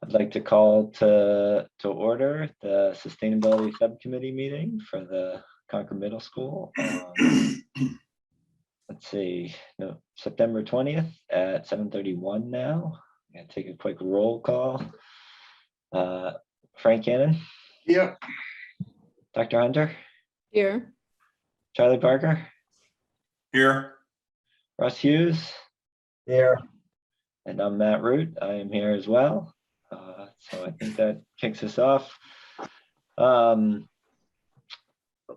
I'd like to call to order the Sustainability Subcommittee meeting for the Concord Middle School on, let's see, no, September 20th at 7:31 now. I'm gonna take a quick roll call. Frank Cannon, Yep. Dr. Hunter, Here. Charlie Parker, Here. Russ Hughes, Here. and I'm Matt Root. I am here as well. So I think that kicks us off. I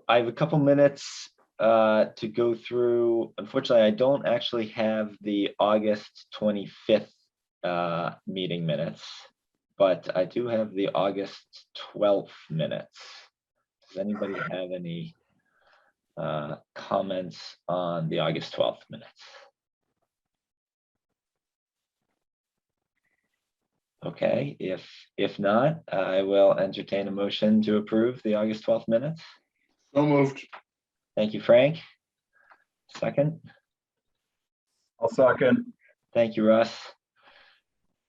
have a couple minutes to go through. Unfortunately, I don't actually have the August 25th meeting minutes, but I do have the August 12th minutes. Does anybody have any comments on the August 12th minutes? Okay, if not, I will entertain a motion to approve the August 12th minutes. So moved. Thank you, Frank. Second. I'll second. Thank you, Russ.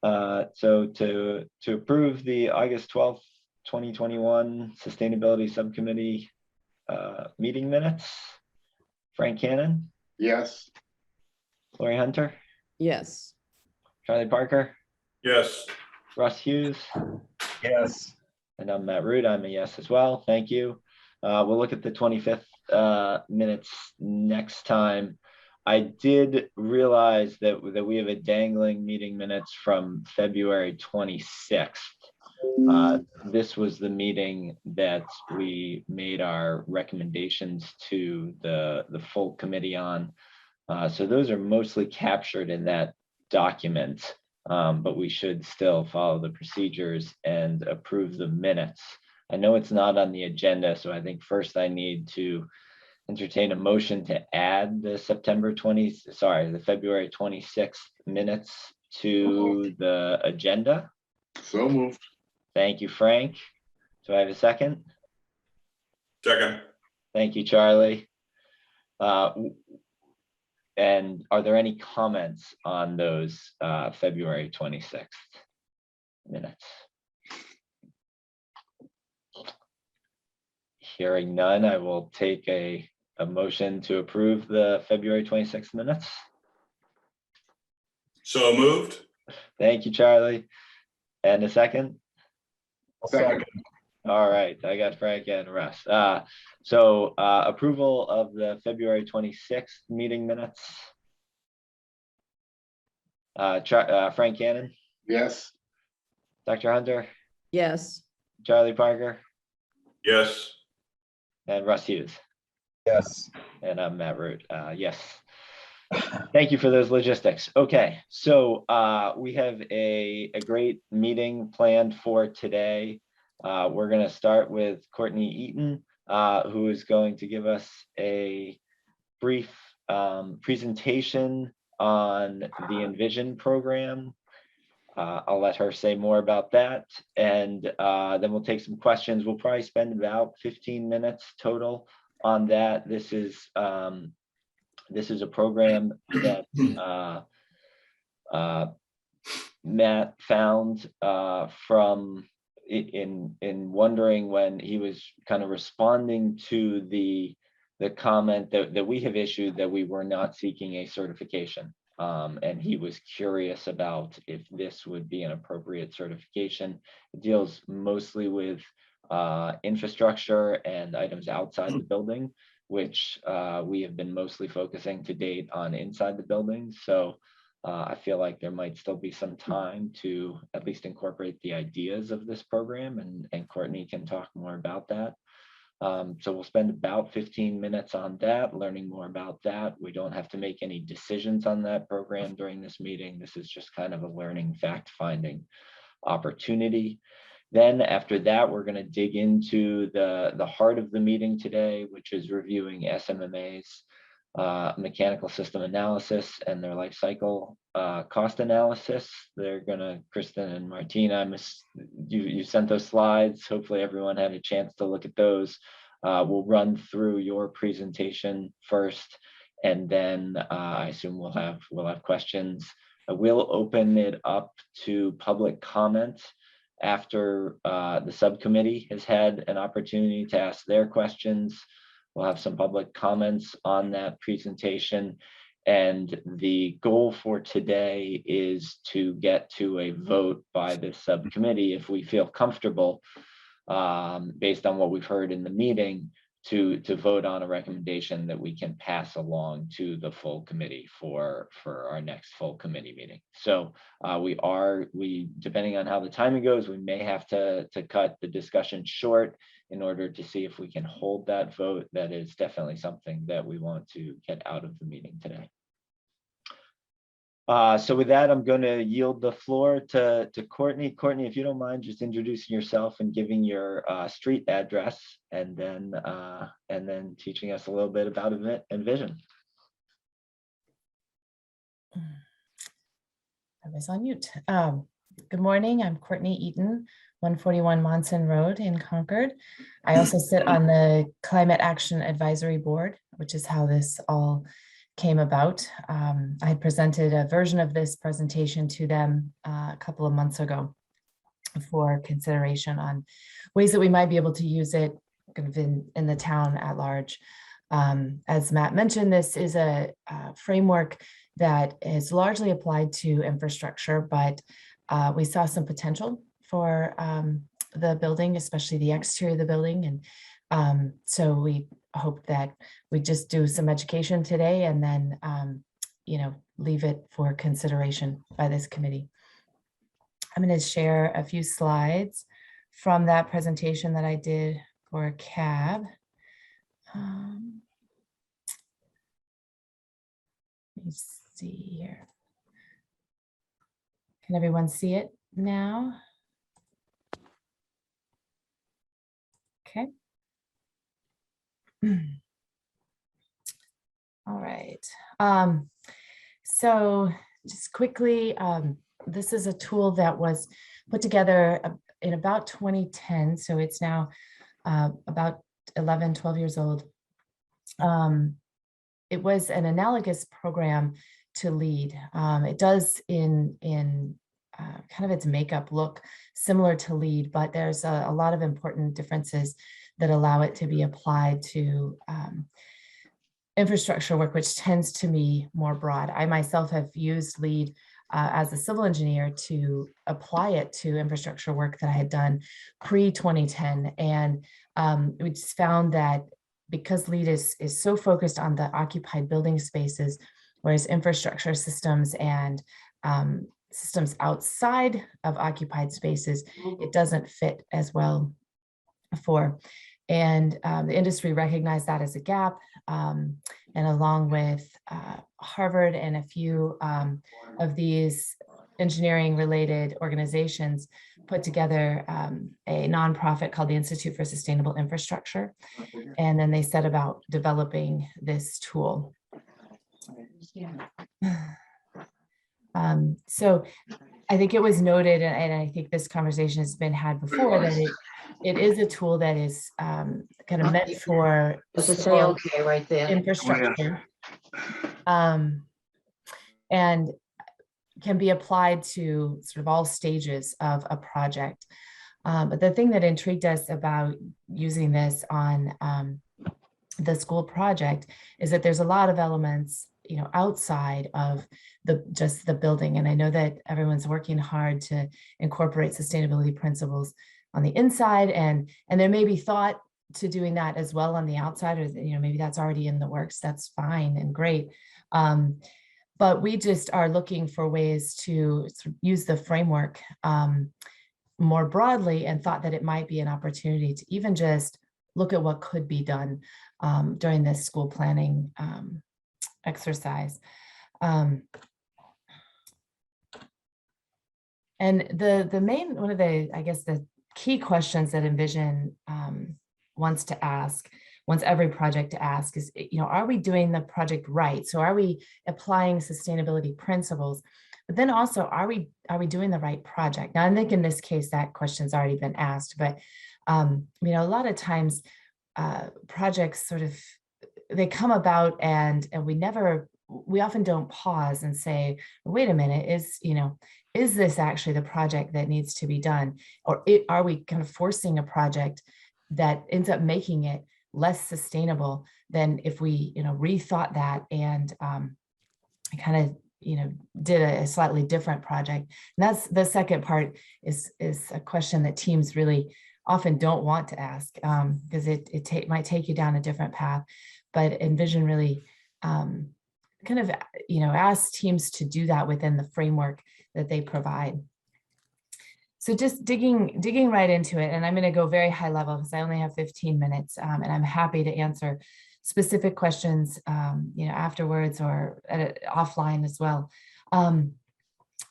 So to approve the August 12th, 2021 Sustainability Subcommittee meeting minutes, Frank Cannon, Yes. Lori Hunter, Yes. Charlie Parker, Yes. Russ Hughes, Yes. and I'm Matt Root. I'm a yes as well. Thank you. We'll look at the 25th minutes next time. I did realize that we have a dangling meeting minutes from February 26th. This was the meeting that we made our recommendations to the full committee on. So those are mostly captured in that document, but we should still follow the procedures and approve the minutes. I know it's not on the agenda, so I think first I need to entertain a motion to add the the February 26th minutes to the agenda. So moved. Thank you, Frank. Do I have a second? Second. Thank you, Charlie. And are there any comments on those February 26th minutes? Hearing none, I will take a motion to approve the February 26th minutes. So moved. Thank you, Charlie. And a second? Second. All right, I got Frank and Russ. So approval of the February 26th meeting minutes. Frank Cannon, Yes. Dr. Hunter, Yes. Charlie Parker, Yes. and Russ Hughes. Yes. And I'm Matt Root. Yes. Thank you for those logistics. Okay, so we have a great meeting planned for today. We're going to start with Courtney Eaton, who is going to give us a brief presentation on the Envision program. I'll let her say more about that, and then we'll take some questions. We'll probably spend about 15 minutes total on that. This is a program that Matt found from in wondering when he was kind of responding to the comment that we have issued that we were not seeking a certification. And he was curious about if this would be an appropriate certification. It deals mostly with infrastructure and items outside the building, which we have been mostly focusing to date on inside the building. So I feel like there might still be some time to at least incorporate the ideas of this program, and Courtney can talk more about that. So we'll spend about 15 minutes on that, learning more about that. We don't have to make any decisions on that program during this meeting. This is just kind of a learning, fact-finding opportunity. Then after that, we're going to dig into the heart of the meeting today, which is reviewing SMMA's mechanical system analysis and their life cycle cost analysis. They're going to, Kristen and Martina, you sent those slides. Hopefully everyone had a chance to look at those. We'll run through your presentation first, and then I assume we'll have questions. I will open it up to public comment. after the subcommittee has had an opportunity to ask their questions. We'll have some public comments on that presentation. And the goal for today is to get to a vote by the subcommittee if we feel comfortable, based on what we've heard in the meeting, to vote on a recommendation that we can pass along to the full committee for our next full committee meeting. So we depending on how the timing goes, we may have to cut the discussion short in order to see if we can hold that vote. That is definitely something that we want to get out of the meeting today. So with that, I'm going to yield the floor to Courtney. Courtney, if you don't mind just introducing yourself and giving your street address, and then teaching us a little bit about Envision. I was on mute. Good morning, I'm Courtney Eaton, 141 Monson Road in Concord. I also sit on the Climate Action Advisory Board, which is how this all came about. I had presented a version of this presentation to them a couple of months ago for consideration on ways that we might be able to use it kind of in the town at large. As Matt mentioned, this is a framework that is largely applied to infrastructure, but we saw some potential for the building, especially the exterior of the building. And so we hope that we just do some education today and then, leave it for consideration by this committee. I'm going to share a few slides from that presentation that I did for CAB. Let me see here. Can everyone see it now? Okay. All right. So just quickly, this is a tool that was put together in about 2010. So it's now about 11, 12 years old. It was an analogous program to LEED. It does in kind of its makeup look similar to LEED, but there's a lot of important differences that allow it to be applied to infrastructure work, which tends to be more broad. I myself have used LEED as a civil engineer to apply it to infrastructure work that I had done pre-2010. And we just found that because LEED is so focused on the occupied building spaces, whereas infrastructure systems and systems outside of occupied spaces, it doesn't fit as well for. And the industry recognized that as a gap. And along with Harvard and a few of these engineering related organizations put together a nonprofit called the Institute for Sustainable Infrastructure. And then they set about developing this tool. So I think it was noted, and I think this conversation has been had before, that it is a tool that is kind of meant for Does it say okay right there? infrastructure, and can be applied to sort of all stages of a project. But the thing that intrigued us about using this on the school project is that there's a lot of elements, outside of just the building. And I know that everyone's working hard to incorporate sustainability principles on the inside, and there may be thought to doing that as well on the outside, or maybe that's already in the works. That's fine and great. But we just are looking for ways to sort of use the framework more broadly, and thought that it might be an opportunity to even just look at what could be done during this school planning exercise. And the main, one of the, I guess, the key questions that Envision wants to ask, wants every project to ask is, are we doing the project right? So are we applying sustainability principles? But then also, are we doing the right project? Now, I think in this case, that question's already been asked, but a lot of times projects sort of, they come about and we never we often don't pause and say, wait a minute, is this actually the project that needs to be done? Or are we kind of forcing a project that ends up making it less sustainable than if we, rethought that and kind of, did a slightly different project? And that's the second part is a question that teams really often don't want to ask, because it might take you down a different path. But Envision really kind of, asks teams to do that within the framework that they provide. So just digging right into it, and I'm going to go very high level because I only have 15 minutes, and I'm happy to answer specific questions, afterwards or offline as well.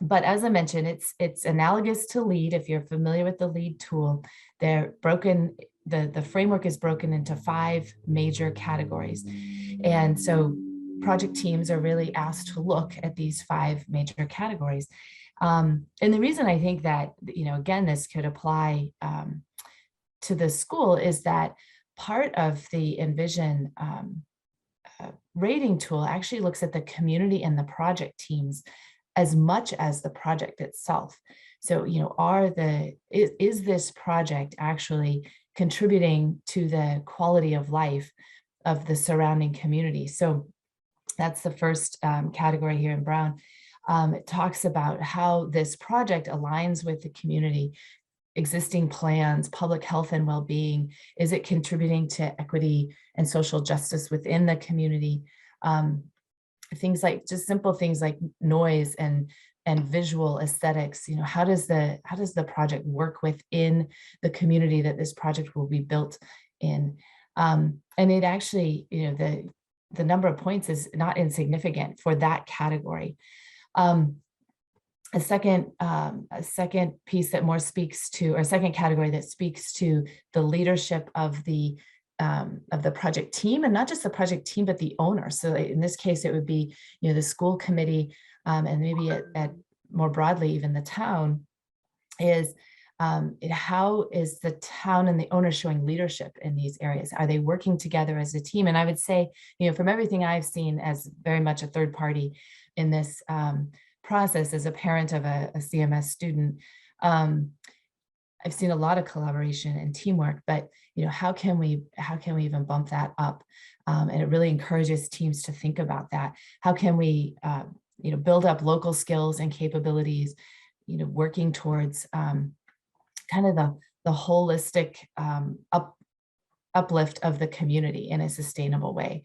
But as I mentioned, it's analogous to LEAD. If you're familiar with the LEAD tool, they're broken. The framework is broken into 5 major categories, and so project teams are really asked to look at these 5 major categories. And the reason I think that, again, this could apply to the school is that part of the Envision rating tool actually looks at the community and the project teams as much as the project itself. So, is this project actually contributing to the quality of life of the surrounding community? So that's the first category here in brown. It talks about how this project aligns with the community, existing plans, public health and well-being. Is it contributing to equity and social justice within the community? Things like just simple things like noise and visual aesthetics. How does the project work within the community that this project will be built in? And it actually, the number of points is not insignificant for that category. A second piece that more speaks to, or second category that speaks to the leadership of the project team, and not just the project team, but the owner. So in this case, it would be, the school committee, and maybe at more broadly, even the town, is how is the town and the owner showing leadership in these areas? Are they working together as a team? And I would say, from everything I've seen as very much a third party in this process, as a parent of a CMS student, I've seen a lot of collaboration and teamwork, but how can we even bump that up? And it really encourages teams to think about that. How can we build up local skills and capabilities, working towards kind of the holistic uplift of the community in a sustainable way.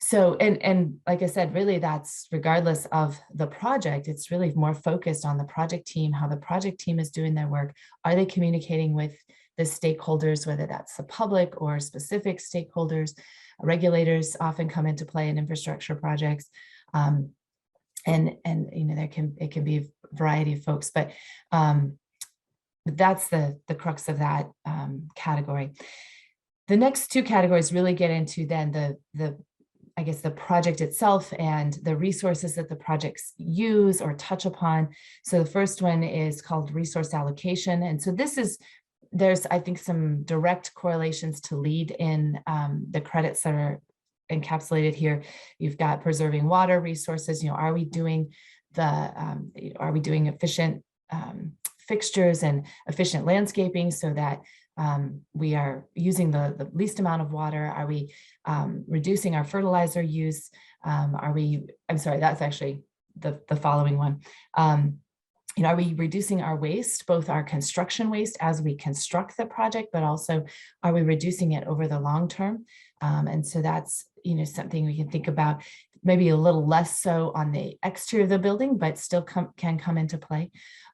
So, and like I said, really that's regardless of the project, it's really more focused on the project team, how the project team is doing their work. Are they communicating with the stakeholders, whether that's the public or specific stakeholders? Regulators often come into play in infrastructure projects. And it can be a variety of folks, but that's the crux of that category. The next 2 categories really get into then I guess the project itself and the resources that the projects use or touch upon. So the first one is called resource allocation. And so there's, I think, some direct correlations to LEAD in the credits that are encapsulated here. You've got preserving water resources. Are we doing efficient fixtures and efficient landscaping so that we are using the least amount of water? Are we reducing our fertilizer use? I'm sorry, that's actually the following one. Are we reducing our waste, both our construction waste as we construct the project, but also are we reducing it over the long term? And so that's, something we can think about, maybe a little less so on the exterior of the building, but still can come into play.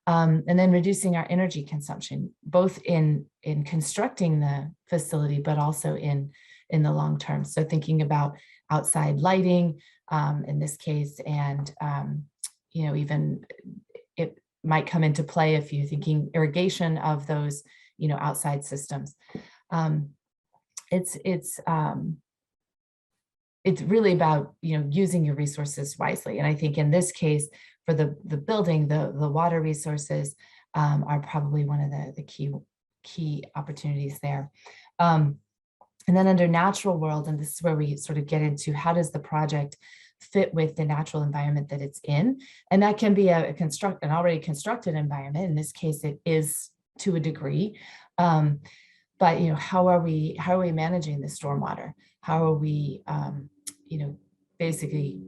And then reducing our energy consumption, both in constructing the facility, but also in the long term. So thinking about outside lighting in this case, and even it might come into play if you're thinking irrigation of those outside systems. It's really about using your resources wisely. And I think in this case, for the building, the water resources are probably one of the key opportunities there. And then under natural world, and this is where we sort of get into how does the project fit with the natural environment that it's in. And that can be an already constructed environment. In this case, it is to a degree. But how are we managing the stormwater? How are we, basically,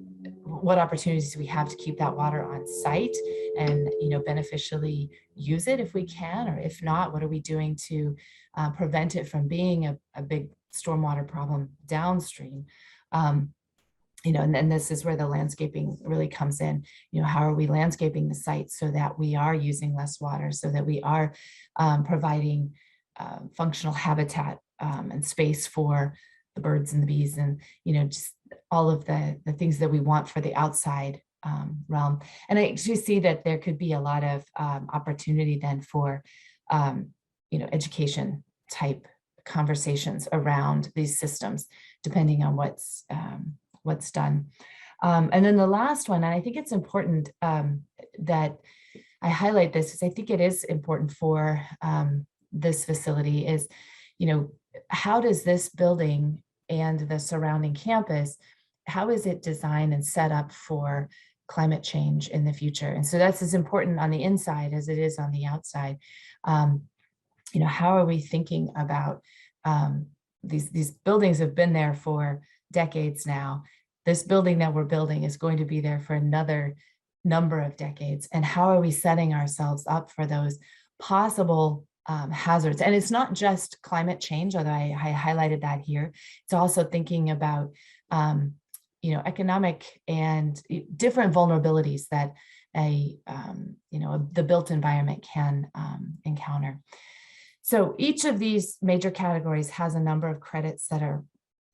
what opportunities do we have to keep that water on site and beneficially use it if we can, or if not, what are we doing to prevent it from being a big stormwater problem downstream? And then this is where the landscaping really comes in. How are we landscaping the site so that we are using less water, so that we are providing functional habitat and space for the birds and the bees, and just all of the things that we want for the outside realm. And I actually see that there could be a lot of opportunity then for education type conversations around these systems, depending on what's done. And then the last one, and I think it's important that I highlight this, because I think it is important for this facility, is, how does this building and the surrounding campus, how is it designed and set up for climate change in the future? And so that's as important on the inside as it is on the outside. How are we thinking about these buildings have been there for decades now. This building that we're building is going to be there for another number of decades. And how are we setting ourselves up for those possible hazards? And it's not just climate change, although I highlighted that here. It's also thinking about economic and different vulnerabilities that the built environment can encounter. So each of these major categories has a number of credits that are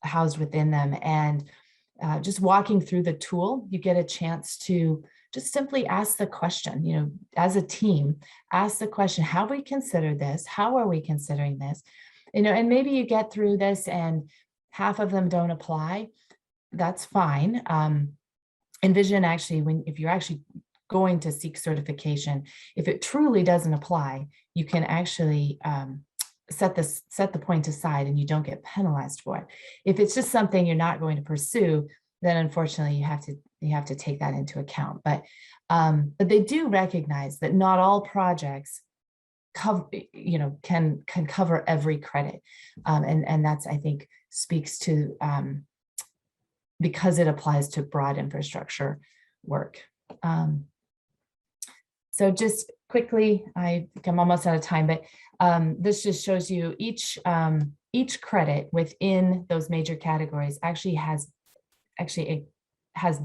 housed within them. And just walking through the tool, you get a chance to just simply ask the question, as a team, ask the question, how we consider this? How are we considering this? And maybe you get through this and half of them don't apply. That's fine. Envision actually, if you're actually going to seek certification, if it truly doesn't apply, you can actually set the point aside and you don't get penalized for it. If it's just something you're not going to pursue, then unfortunately you have to take that into account. But they do recognize that not all projects can cover every credit, and that's, I think, speaks to because it applies to broad infrastructure work. So just quickly, I think I'm almost out of time, but this just shows you each credit within those major categories actually has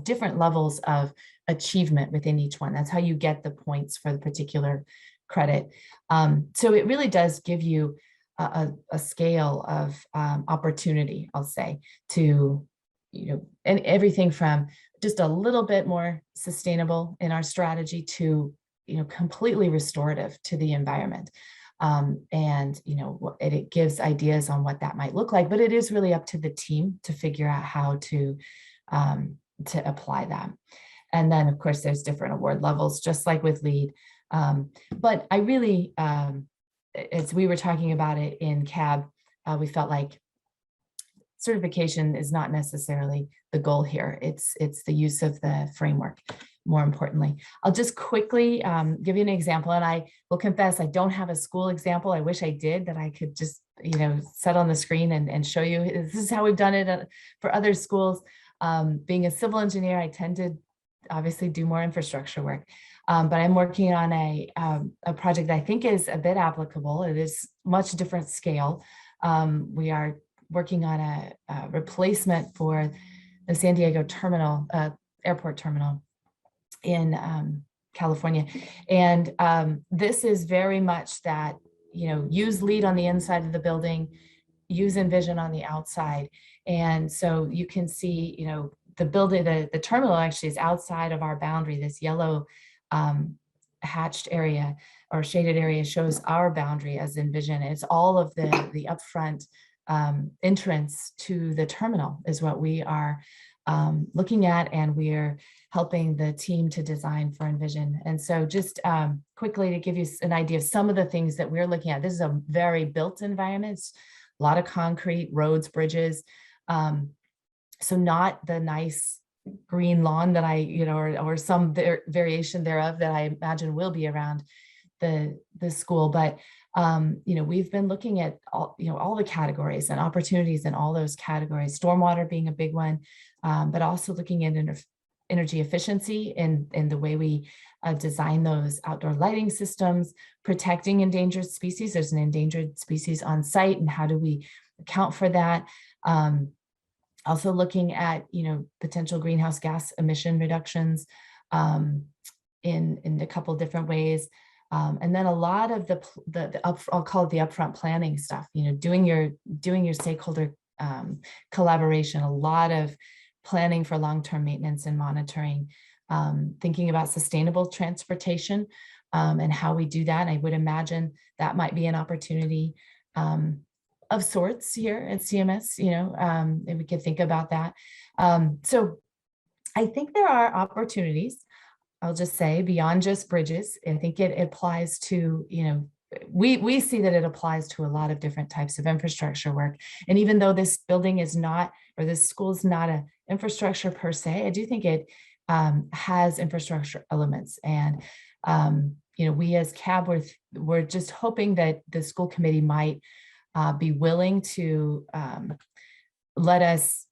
different levels of achievement within each one. That's how you get the points for the particular credit. So it really does give you a scale of opportunity, I'll say, to, and everything from just a little bit more sustainable in our strategy to, completely restorative to the environment. And, it gives ideas on what that might look like, but it is really up to the team to figure out how to apply that. And then, of course, there's different award levels, just like with LEED. But I really, as we were talking about it in CAB, we felt like certification is not necessarily the goal here. It's the use of the framework, more importantly. I'll just quickly give you an example, and I will confess I don't have a school example. I wish I did, that I could just set on the screen and show you. This is how we've done it for other schools. Being a civil engineer, I tend to obviously do more infrastructure work, but I'm working on a project that I think is a bit applicable. It is much different scale. We are working on a replacement for the San Diego terminal, airport terminal in California. And this is very much that, use LEED on the inside of the building, use Envision on the outside. And so you can see, the building, the terminal actually is outside of our boundary. This yellow hatched area or shaded area shows our boundary as Envision. It's all of the upfront entrance to the terminal is what we are looking at, and we're helping the team to design for Envision. And so just quickly to give you an idea of some of the things that we're looking at, this is a very built environment. It's a lot of concrete, roads, bridges. So not the nice, green lawn that or some variation thereof that I imagine will be around the school. But we've been looking at all the categories and opportunities in all those categories, stormwater being a big one, but also looking at energy efficiency in the way we design those outdoor lighting systems, protecting endangered species. There's an endangered species on site, and how do we account for that? Also looking at potential greenhouse gas emission reductions in a couple different ways. And then a lot of I'll call it the upfront planning stuff, doing your stakeholder collaboration, a lot of planning for long-term maintenance and monitoring, thinking about sustainable transportation and how we do that. I would imagine that might be an opportunity of sorts here at CMS, and we could think about that. So I think there are opportunities, I'll just say, beyond just bridges. I think it applies to, we see that it applies to a lot of different types of infrastructure work. And even though this building is not, or this school is not an infrastructure per se, I do think it has infrastructure elements. And, we as CAB, we're just hoping that the school committee might be willing to let us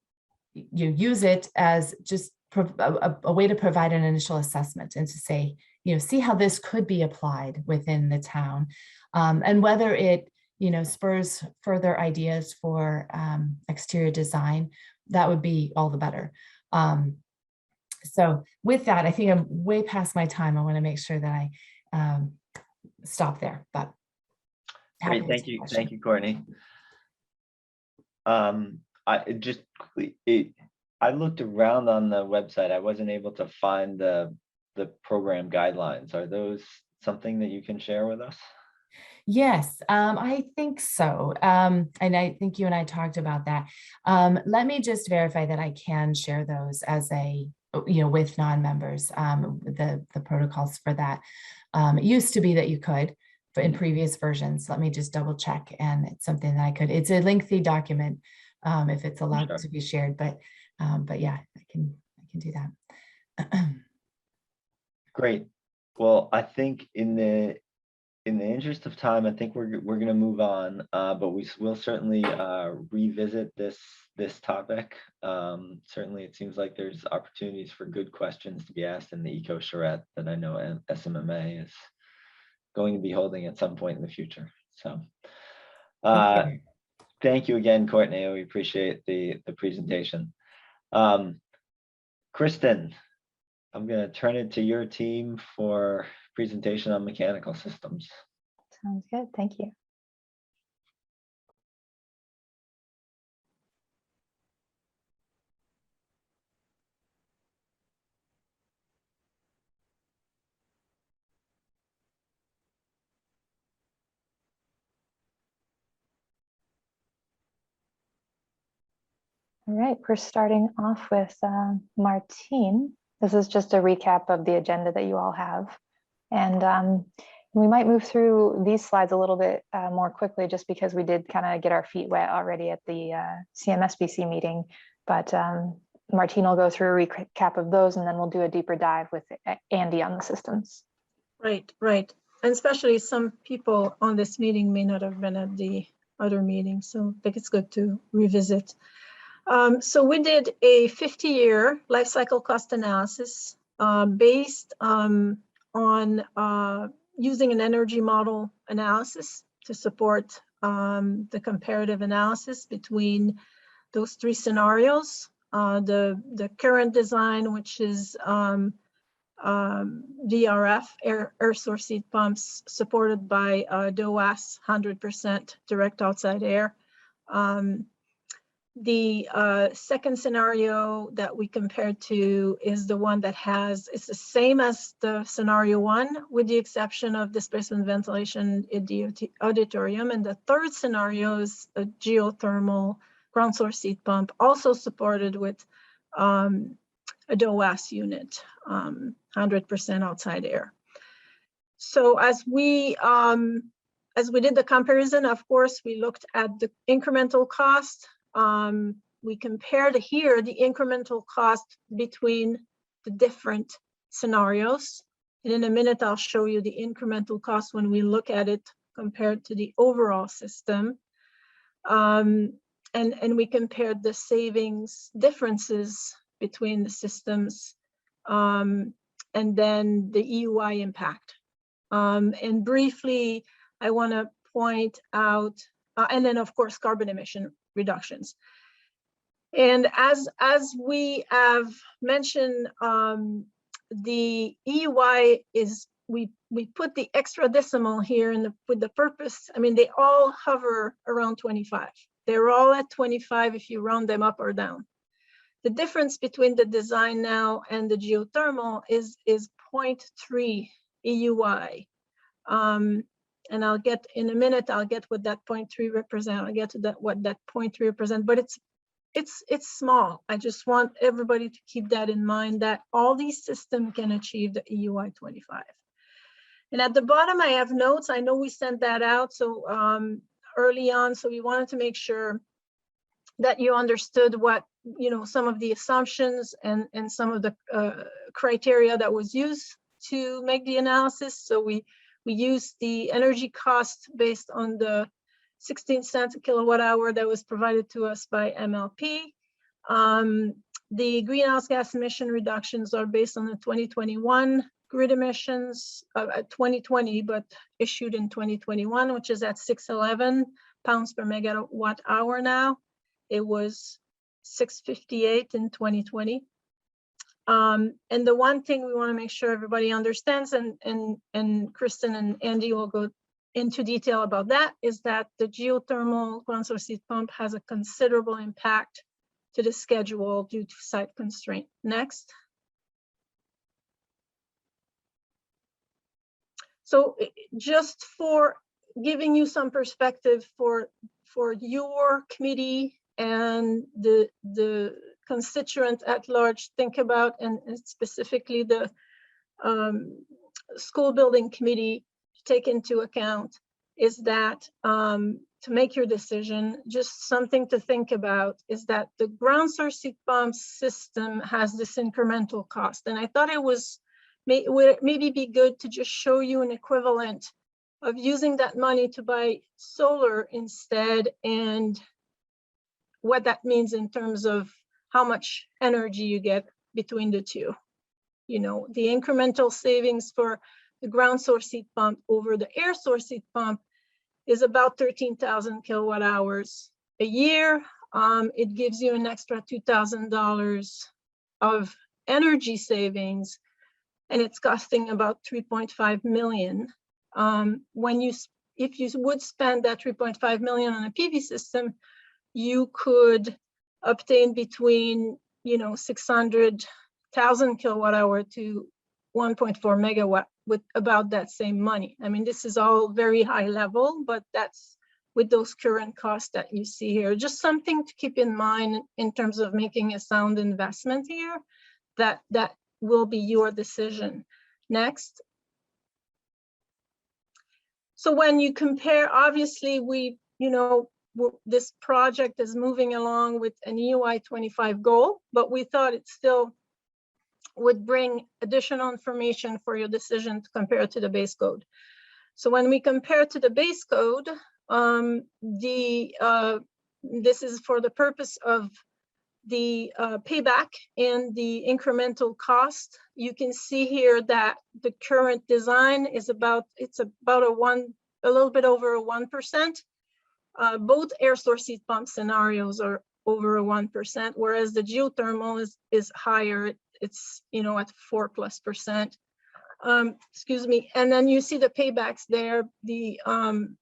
use it as just a way to provide an initial assessment and to say, see how this could be applied within the town, and whether it, spurs further ideas for exterior design, that would be all the better. So with that, I think I'm way past my time. I want to make sure that I stop there, but Great, thank you, Courtney. I looked around on the website. I wasn't able to find the program guidelines. Are those something that you can share with us? Yes, I think so. And I think you and I talked about that. Let me just verify that I can share those as with non-members, the protocols for that. It used to be that you could, in previous versions. Let me just double check, and it's something that I could. It's a lengthy document if it's allowed to be shared, but yeah, I can do that. Great. Well, I think in the interest of time, I think we're going to move on, but we will certainly revisit this topic. Certainly, it seems like there's opportunities for good questions to be asked in the eco charrette that I know SMMA is going to be holding at some point in the future. So thank you again, Courtney. We appreciate the presentation. Kristen, I'm going to turn it to your team for presentation on mechanical systems. Sounds good. Thank you. All right, we're starting off with Martine. This is just a recap of the agenda that you all have. And we might move through these slides a little bit more quickly, just because we did kind of get our feet wet already at the CMSBC meeting. But Martine will go through a recap of those, and then we'll do a deeper dive with Andy on the systems. Right. And especially some people on this meeting may not have been at the other meeting, so I think it's good to revisit. So we did a 50-year life cycle cost analysis based on using an energy model analysis to support the comparative analysis between those three scenarios. The current design, which is VRF, air source heat pumps, supported by DOAS, 100% direct outside air. The second scenario that we compared to is the one that it's the same as the scenario one, with the exception of displacement ventilation in the auditorium. And the third scenario is a geothermal ground source heat pump, also supported with a DOAS unit, 100% outside air. So as we did the comparison, of course, we looked at the incremental cost. we compared here the incremental cost between the different scenarios. And in a minute, I'll show you the incremental cost when we look at it compared to the overall system. And we compared the savings differences between the systems, and then the EUI impact. And briefly, I want to point out, and then of course, carbon emission reductions. And as we have mentioned, the EUI is, we put the extra decimal here in with the purpose. I mean, they all hover around 25. They're all at 25 if you round them up or down. The difference between the design now and the geothermal is 0.3 EUI. And I'll get, in a minute, I'll get what that 0.3 represent. I'll get to that, what that 0.3 represent, but it's small. I just want everybody to keep that in mind, that all these systems can achieve the EUI 25. And at the bottom, I have notes. I know we sent that out so early on, so we wanted to make sure that you understood what, you know, some of the assumptions and some of the criteria that was used to make the analysis. So we used the energy cost based on the 16 cents a kilowatt hour that was provided to us by MLP. The greenhouse gas emission reductions are based on the 2021 grid emissions, 2020, but issued in 2021, which is at 611 pounds per megawatt hour now. It was 658 in 2020. And the one thing we want to make sure everybody understands, and Kristen and Andy will go into detail about that, is that the geothermal ground source heat pump has a considerable impact to the schedule due to site constraint. Next. So just for giving you some perspective for your committee and the constituent at large think about, and specifically the school building committee to take into account, is that to make your decision, just something to think about is that the ground source heat pump system has this incremental cost. And I thought it was would maybe be good to just show you an equivalent of using that money to buy solar instead, and what that means in terms of how much energy you get between the two. You know, the incremental savings for the ground source heat pump over the air source heat pump is about 13,000 kilowatt hours a year. It gives you an extra $2,000 of energy savings, and it's costing about 3.5 million. If you would spend that 3.5 million on a PV system, you could obtain between, you know, 600,000 kilowatt hour to 1.4 megawatt with about that same money. I mean, this is all very high level, but that's with those current costs that you see here. Just something to keep in mind in terms of making a sound investment here, that will be your decision. Next. So when you compare, obviously this project is moving along with an EUI 25 goal, but we thought it still would bring additional information for your decision to compare to the base code. So when we compare to the base code, this is for the purpose of the payback and the incremental cost. You can see here that the current design is about a little bit over 1%. Both air source heat pump scenarios are over 1%, whereas the geothermal is higher. It's, you know, at 4+%. Excuse me. And then you see the paybacks there. The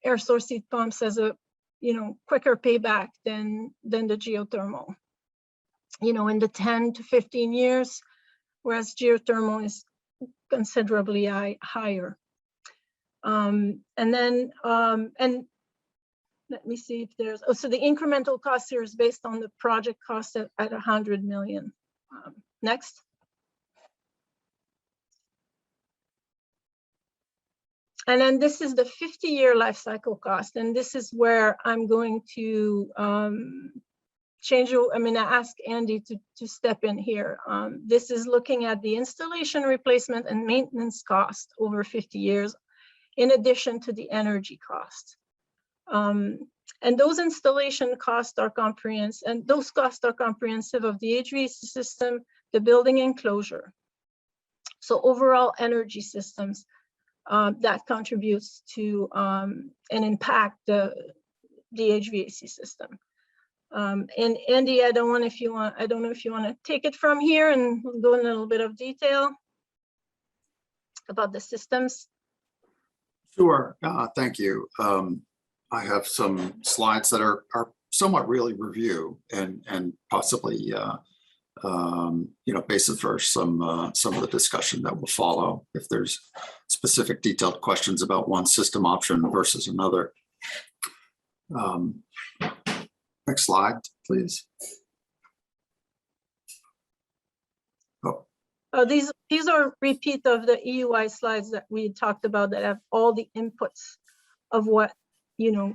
air source heat pumps has a, you know, quicker payback than the geothermal, you know, in the 10 to 15 years, whereas geothermal is considerably higher. And let me see if there's, so the incremental cost here is based on the project cost at 100 million. Next. And then this is the 50-year life cycle cost. And this is where I'm going to I asked Andy to step in here. This is looking at the installation, replacement, and maintenance cost over 50 years, in addition to the energy cost. And those installation costs are comprehensive, and those costs are comprehensive of the HVAC system, the building enclosure. So overall energy systems that contributes to and impact the HVAC system. And Andy, I don't know if you want to take it from here and go in a little bit of detail about the systems. Sure, thank you. I have some slides that are somewhat really review and possibly basis for some of the discussion that will follow if there's specific detailed questions about one system option versus another. Next slide, please. Oh. These are repeat of the EUI slides that we talked about that have all the inputs of what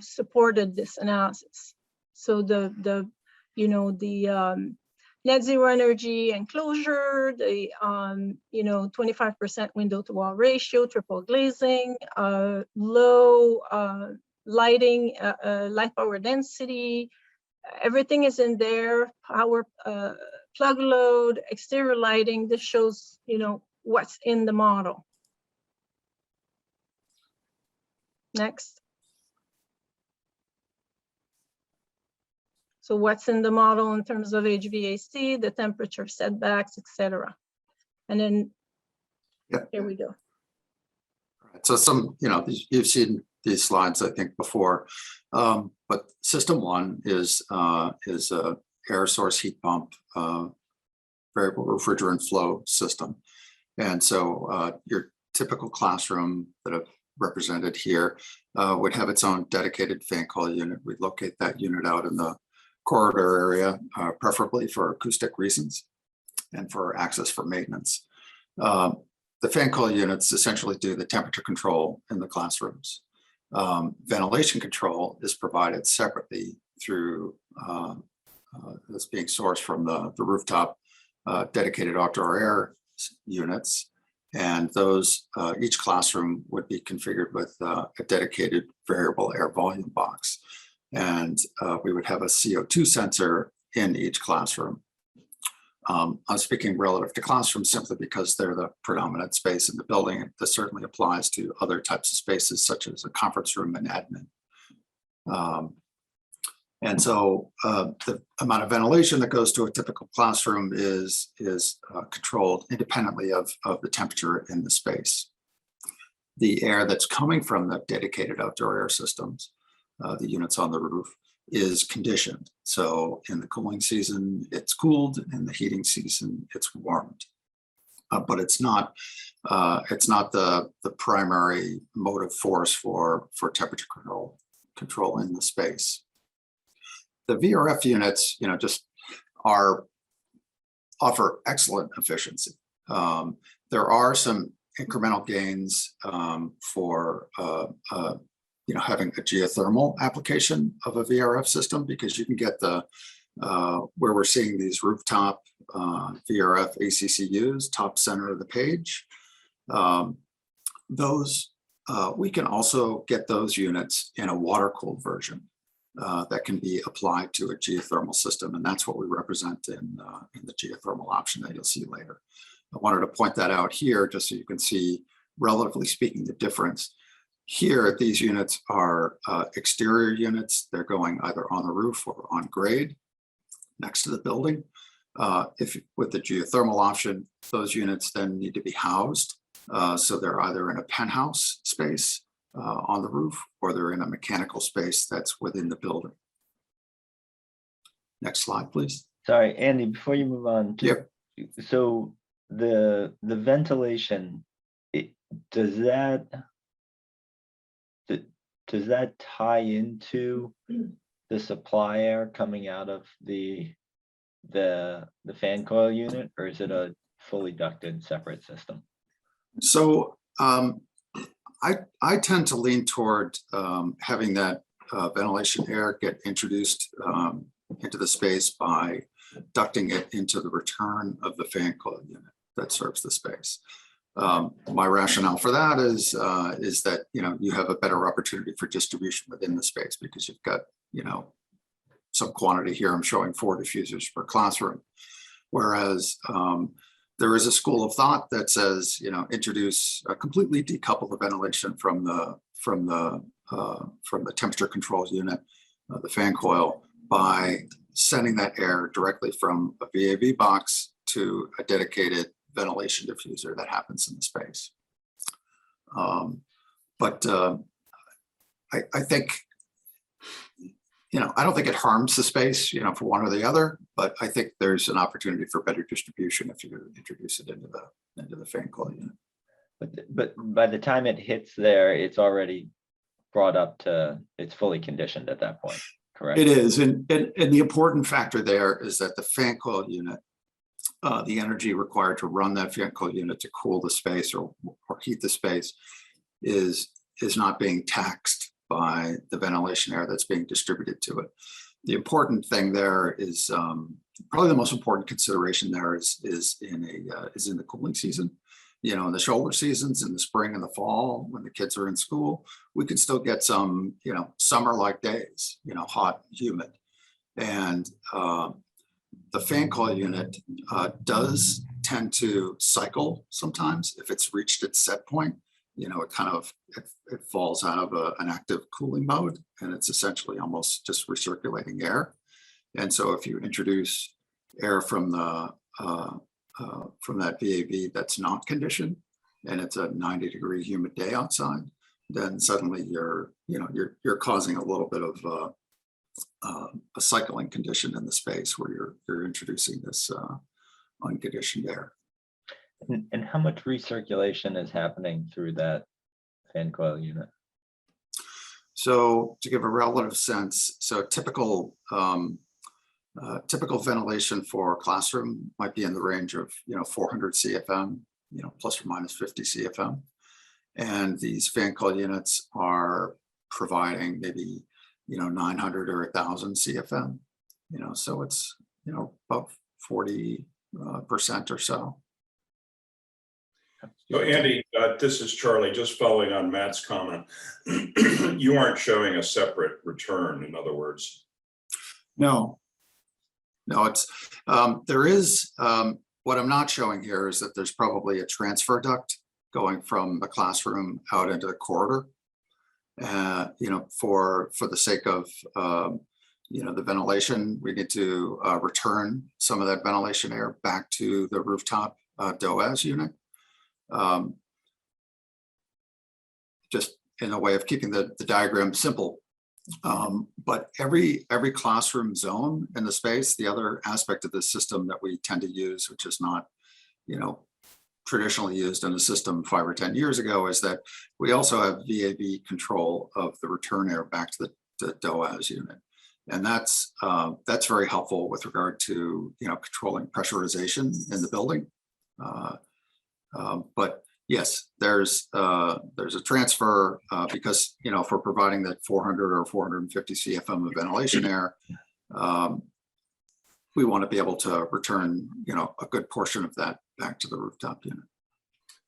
supported this analysis. So the net zero energy enclosure, the 25% window to wall ratio, triple glazing, low lighting, light power density, everything is in there. Power plug load, exterior lighting. This shows what's in the model. Next. So what's in the model in terms of HVAC, the temperature setbacks, etc. And then Here we go. Right. So you've seen these slides, I think, before, but system one is a air source heat pump, variable refrigerant flow system. And so your typical classroom that I've represented here would have its own dedicated fan coil unit. We'd locate that unit out in the corridor area, preferably for acoustic reasons and for access for maintenance. The fan coil units essentially do the temperature control in the classrooms. Ventilation control is provided separately through that's being sourced from the rooftop dedicated outdoor air units. And those, each classroom would be configured with a dedicated variable air volume box. And we would have a CO2 sensor in each classroom. I'm speaking relative to classrooms simply because they're the predominant space in the building. This certainly applies to other types of spaces such as a conference room and admin. And so the amount of ventilation that goes to a typical classroom is controlled independently of the temperature in the space. The air that's coming from the dedicated outdoor air systems, the units on the roof, is conditioned. So in the cooling season, it's cooled. In the heating season, it's warmed. But it's not the primary motive force for temperature control in the space. The VRF units, just offer excellent efficiency. There are some incremental gains for having a geothermal application of a VRF system, because you can get the where we're seeing these rooftop VRF ACCUs, top center of the page. Those we can also get those units in a water-cooled version that can be applied to a geothermal system, and that's what we represent in the geothermal option that you'll see later. I wanted to point that out here just so you can see, relatively speaking, the difference. Here, these units are exterior units. They're going either on the roof or on grade next to the building. With the geothermal option, those units then need to be housed. So they're either in a penthouse space on the roof, or they're in a mechanical space that's within the building. Next slide, please. Sorry, Andy, before you move on. Yep. So the ventilation, does that tie into the supply air coming out of the fan coil unit, or is it a fully ducted separate system? So I tend to lean toward having that ventilation air get introduced into the space by ducting it into the return of the fan coil unit that serves the space. My rationale for that is that, you know, you have a better opportunity for distribution within the space because you've got, you know, some quantity here. I'm showing 4 diffusers per classroom. Whereas there is a school of thought that says, you know, completely decouple the ventilation from the temperature control unit, the fan coil, by sending that air directly from a VAV box to a dedicated ventilation diffuser that happens in the space. I think, you know, I don't think it harms the space, you know, for one or the other, but I think there's an opportunity for better distribution if you introduce it into the fan coil unit. But by the time it hits there, it's already brought up to, it's fully conditioned at that point, correct? It is, and the important factor there is that the fan coil unit, the energy required to run that fan coil unit to cool the space or heat the space is not being taxed by the ventilation air that's being distributed to it. The important thing there is probably the most important consideration there is in the cooling season. You know, in the shoulder seasons, in the spring and the fall, when the kids are in school, we can still get some, you know, summer-like days, you know, hot, humid. And the fan coil unit does tend to cycle sometimes. If it's reached its set point, you know, it falls out of an active cooling mode, and it's essentially almost just recirculating air. And so if you introduce air from that VAV that's not conditioned, and it's a 90-degree humid day outside, then suddenly you're causing a little bit of a cycling condition in the space where you're introducing this unconditioned air. And how much recirculation is happening through that fan coil unit? So to give a relative sense, so typical ventilation for a classroom might be in the range of 400 CFM, plus or minus 50 CFM, and these fan coil units are providing maybe 900 or 1,000 CFM. So it's about 40% or so. So Andy, this is Charlie, just following on Matt's comment. You aren't showing a separate return, in other words. No, it's there is what I'm not showing here is that there's probably a transfer duct going from the classroom out into the corridor. For the sake of the ventilation, we need to return some of that ventilation air back to the rooftop DOAS unit. Just in a way of keeping the diagram simple. But every classroom zone in the space, the other aspect of the system that we tend to use, which is not, traditionally used in a system 5 or 10 years ago, is that we also have VAV control of the return air back to the DOAS unit. And that's very helpful with regard to, controlling pressurization in the building. But yes, there's a transfer because, if we're providing that 400 or 450 CFM of ventilation air, we want to be able to return, a good portion of that back to the rooftop unit.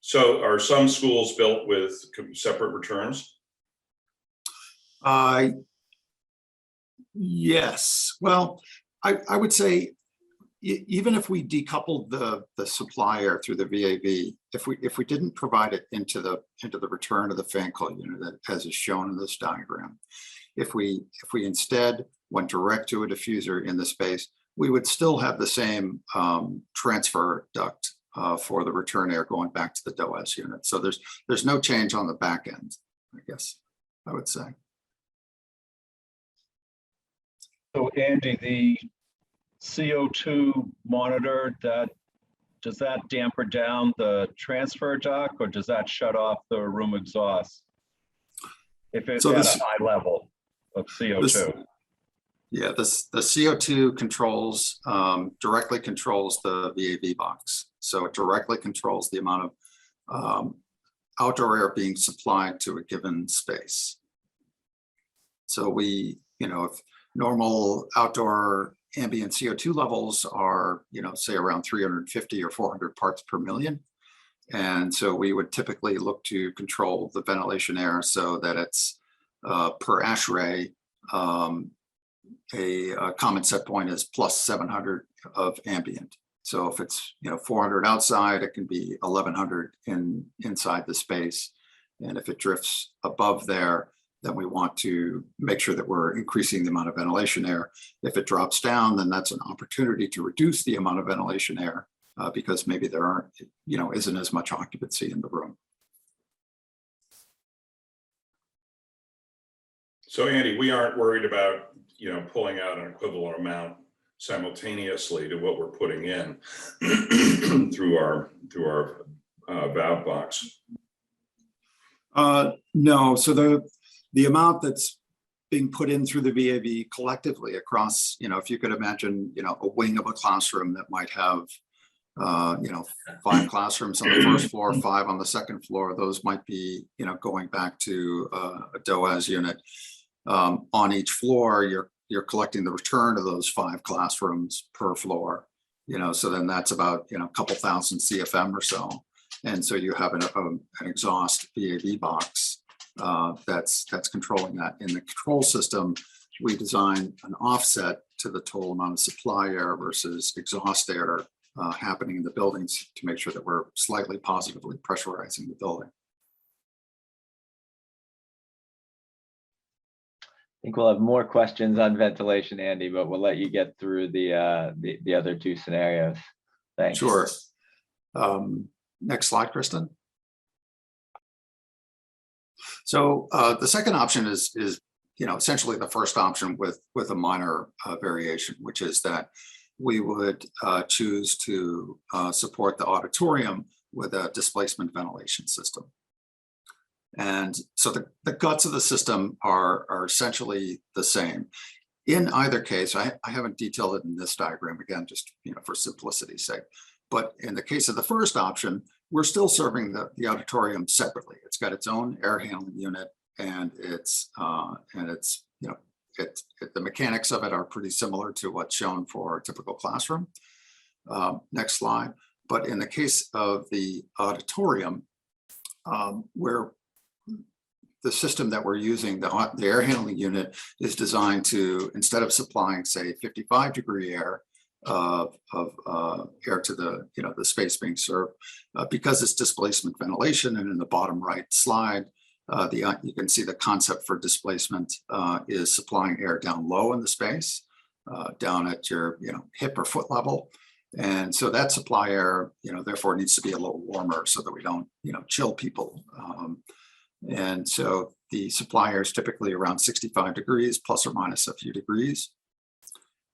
So are some schools built with separate returns? Yes. Well, I would say, even if we decoupled the supply air through the VAV, if we didn't provide it into the return of the fan coil unit, as is shown in this diagram, if we instead went direct to a diffuser in the space, we would still have the same transfer duct for the return air going back to the DOAS unit. So there's no change on the back end, I guess I would say. So Andy, the CO2 monitor, does that damper down the transfer duct, or does that shut off the room exhaust if it's at a high level of CO2? The CO2 controls directly controls the VAV box. So it directly controls the amount of outdoor air being supplied to a given space. So if normal outdoor ambient CO2 levels are, say around 350 or 400 parts per million. And so we would typically look to control the ventilation air so that it's per ASHRAE, a common set point is plus 700 of ambient. So if it's 400 outside, it can be 1100 inside the space. And if it drifts above there, then we want to make sure that we're increasing the amount of ventilation air. If it drops down, then that's an opportunity to reduce the amount of ventilation air because maybe there aren't, isn't as much occupancy in the room. So Andy, we aren't worried about, pulling out an equivalent amount simultaneously to what we're putting in through our valve box. No, so the amount that's being put in through the VAV collectively across, if you could imagine, a wing of a classroom that might have, 5 classrooms on the first floor, 5 on the second floor, those might be, going back to a DOAS unit. On each floor, you're collecting the return of those 5 classrooms per floor, so then that's about, a couple thousand CFM or so. And so you have an exhaust VAV box that's controlling that. In the control system, we design an offset to the total amount of supply air versus exhaust air happening in the buildings to make sure that we're slightly positively pressurizing the building. I think we'll have more questions on ventilation, Andy, but we'll let you get through the other 2 scenarios. Thanks. Sure. Next slide, Kristen. So the second option is essentially the first option with a minor variation, which is that we would choose to support the auditorium with a displacement ventilation system. And so the guts of the system are essentially the same. In either case, I haven't detailed it in this diagram, again, just for simplicity's sake. But in the case of the first option, we're still serving the auditorium separately. It's got its own air handling unit, and the mechanics of it are pretty similar to what's shown for a typical classroom. Next slide. But in the case of the auditorium, where the system that we're using, the air handling unit, is designed to, instead of supplying, say, 55-degree air of air to the space being served, because it's displacement ventilation, and in the bottom right slide, you can see the concept for displacement is supplying air down low in the space, down at your hip or foot level. And so that supply air, therefore needs to be a little warmer so that we don't, chill people. And so the supply air is typically around 65 degrees, plus or minus a few degrees.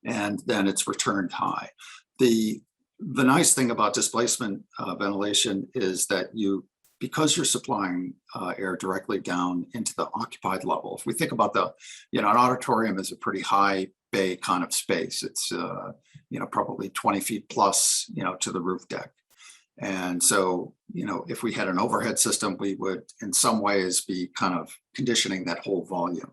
And then it's returned high. The nice thing about displacement ventilation is that because you're supplying air directly down into the occupied level. If we think about an auditorium is a pretty high bay kind of space. It's, probably 20 feet plus, to the roof deck. And so, if we had an overhead system, we would in some ways be kind of conditioning that whole volume.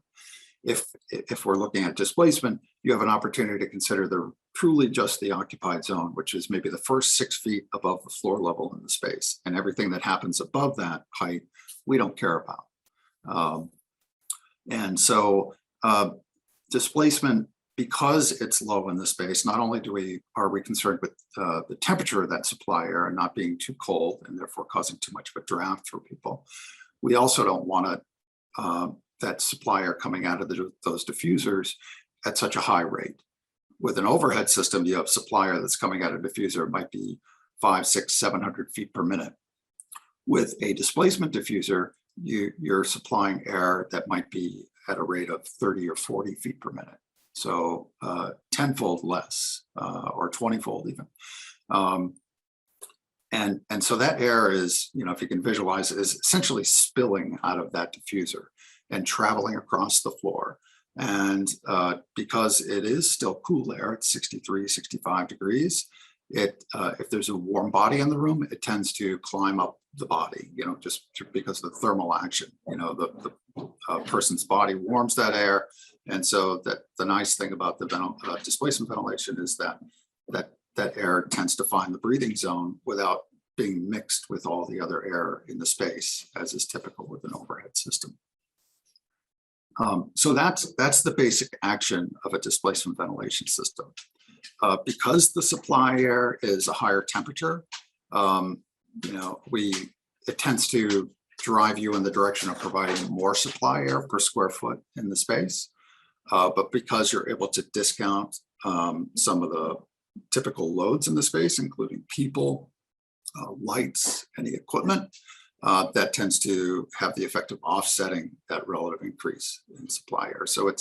If we're looking at displacement, you have an opportunity to consider truly just the occupied zone, which is maybe the first 6 feet above the floor level in the space, and everything that happens above that height, we don't care about. And so displacement, because it's low in the space, not only are we concerned with the temperature of that supply air and not being too cold and therefore causing too much of a draft for people, we also don't want that supply air coming out of those diffusers at such a high rate. With an overhead system, you have supply air that's coming out of a diffuser, it might be 500, 600, 700 feet per minute. With a displacement diffuser, you're supplying air that might be at a rate of 30 or 40 feet per minute. So 10-fold less, or 20-fold even. And so that air is, if you can visualize it, is essentially spilling out of that diffuser and traveling across the floor. And because it is still cool air at 63, 65 degrees, if there's a warm body in the room, it tends to climb up the body, just because of the thermal action. The a person's body warms that air. And so that the nice thing about the displacement ventilation is that air tends to find the breathing zone without being mixed with all the other air in the space, as is typical with an overhead system. So that's the basic action of a displacement ventilation system. Because the supply air is a higher temperature, it tends to drive you in the direction of providing more supply air per square foot in the space. But because you're able to discount some of the typical loads in the space, including people, lights, any equipment, that tends to have the effect of offsetting that relative increase in supply air. So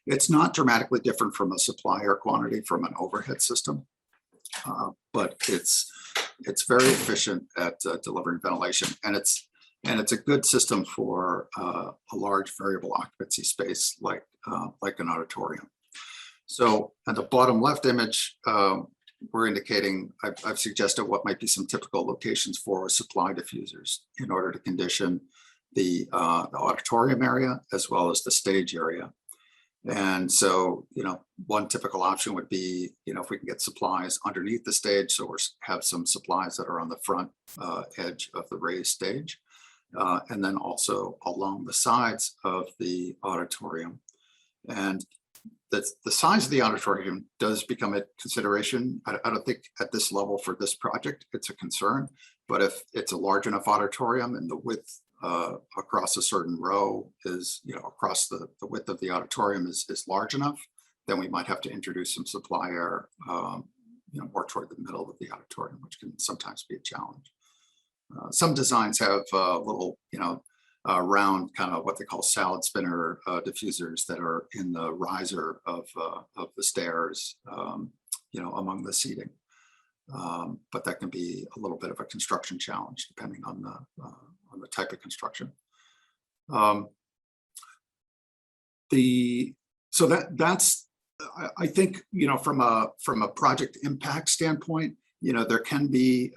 it's not dramatically different from a supply air quantity from an overhead system, but it's very efficient at delivering ventilation, and it's a good system for a large variable occupancy space like an auditorium. So at the bottom left image, we're indicating, I've suggested what might be some typical locations for supply diffusers in order to condition the auditorium area as well as the stage area. And so, one typical option would be, if we can get supplies underneath the stage, so we have some supplies that are on the front edge of the raised stage, and then also along the sides of the auditorium. And the size of the auditorium does become a consideration. I don't think at this level for this project, it's a concern, but if it's a large enough auditorium and the width across a certain row is, across the width of the auditorium is large enough, then we might have to introduce some supply air, more toward the middle of the auditorium, which can sometimes be a challenge. Some designs have little, round kind of what they call salad spinner diffusers that are in the riser of the stairs, among the seating. But that can be a little bit of a construction challenge depending on the type of construction. So that's I think, from a project impact standpoint, there can be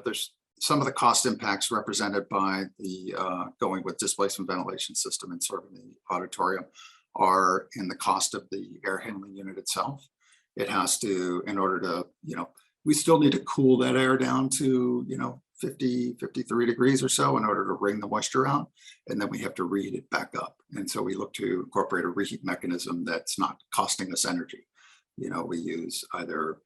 there's some of the cost impacts represented by the going with displacement ventilation system and serving the auditorium are in the cost of the air handling unit itself. It has to, in order to, we still need to cool that air down to, 50, 53 degrees or so in order to wring the moisture out. And then we have to reheat it back up. And so we look to incorporate a reheat mechanism that's not costing us energy. We use either,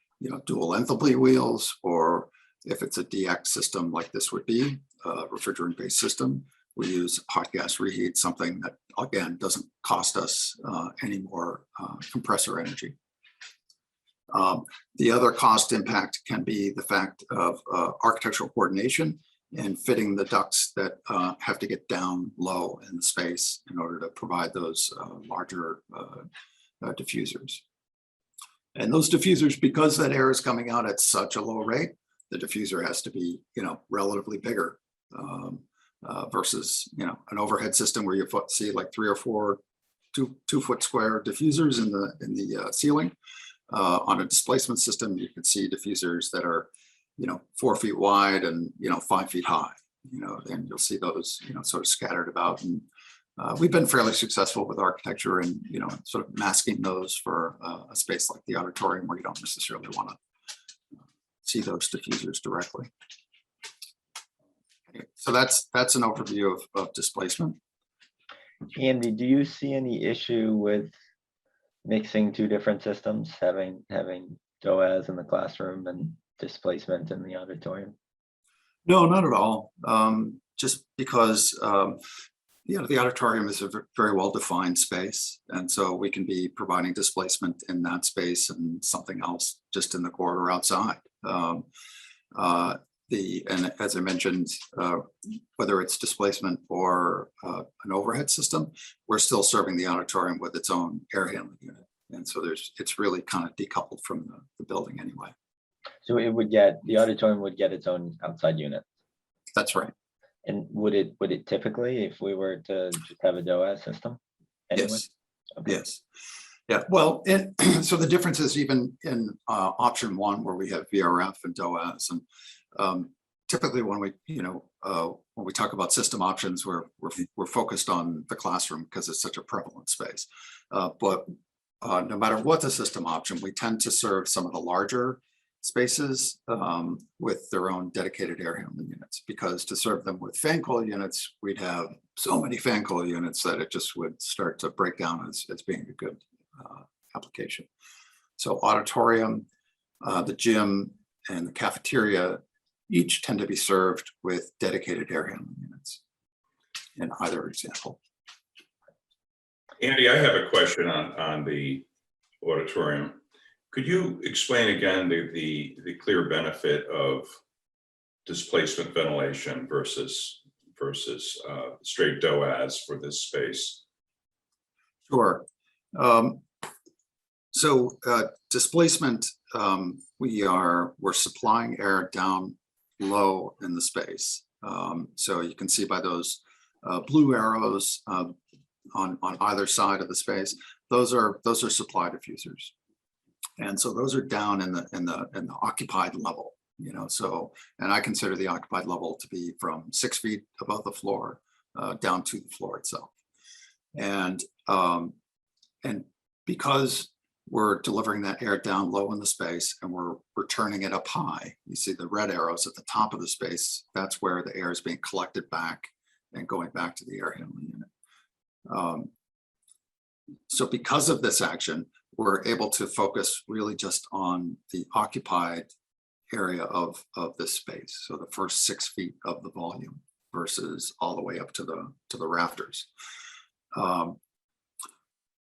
dual enthalpy wheels, or if it's a DX system like this would be, a refrigerant-based system, we use hot gas reheat, something that, again, doesn't cost us any more compressor energy. The other cost impact can be the fact of architectural coordination and fitting the ducts that have to get down low in the space in order to provide those larger diffusers. And those diffusers, because that air is coming out at such a low rate, the diffuser has to be, relatively bigger versus, an overhead system where you see like 3 or 4 two-foot square diffusers in the ceiling. On a displacement system, you can see diffusers that are, 4 feet wide and 5 feet high. And you'll see those, sort of scattered about. And we've been fairly successful with architecture and sort of masking those for a space like the auditorium where you don't necessarily want to see those diffusers directly. Okay, so that's an overview of displacement. Andy, do you see any issue with mixing two different systems, having DOAS in the classroom and displacement in the auditorium? No, not at all. Just because the auditorium is a very well-defined space, and so we can be providing displacement in that space and something else just in the corridor outside. And as I mentioned, whether it's displacement or an overhead system, we're still serving the auditorium with its own air handling unit. And so it's really kind of decoupled from the building anyway. So the auditorium would get its own outside unit. That's right. And would it typically, if we were to just have a DOAS system? Anyway? Yes. Okay. Yes. Yeah. Well, and so the difference is even in option 1 where we have VRF and DOAS, and typically when we talk about system options, we're we're focused on the classroom because it's such a prevalent space. But no matter what the system option, we tend to serve some of the larger spaces with their own dedicated air handling units, because to serve them with fan coil units, we'd have so many fan coil units that it just would start to break down as being a good application. So auditorium, the gym, and the cafeteria each tend to be served with dedicated air handling units in either example. Andy, I have a question on the auditorium. Could you explain again the clear benefit of displacement ventilation versus straight DOAS for this space? Sure. So displacement, we're supplying air down low in the space. So you can see by those blue arrows on either side of the space, those are supply diffusers. And so those are down in the occupied level, you know, so, and I consider the occupied level to be from 6 feet above the floor down to the floor itself. And because we're delivering that air down low in the space and we're returning it up high, you see the red arrows at the top of the space, that's where the air is being collected back and going back to the air handling unit. So because of this action, we're able to focus really just on the occupied area of this space. So the first 6 feet of the volume versus all the way up to the rafters.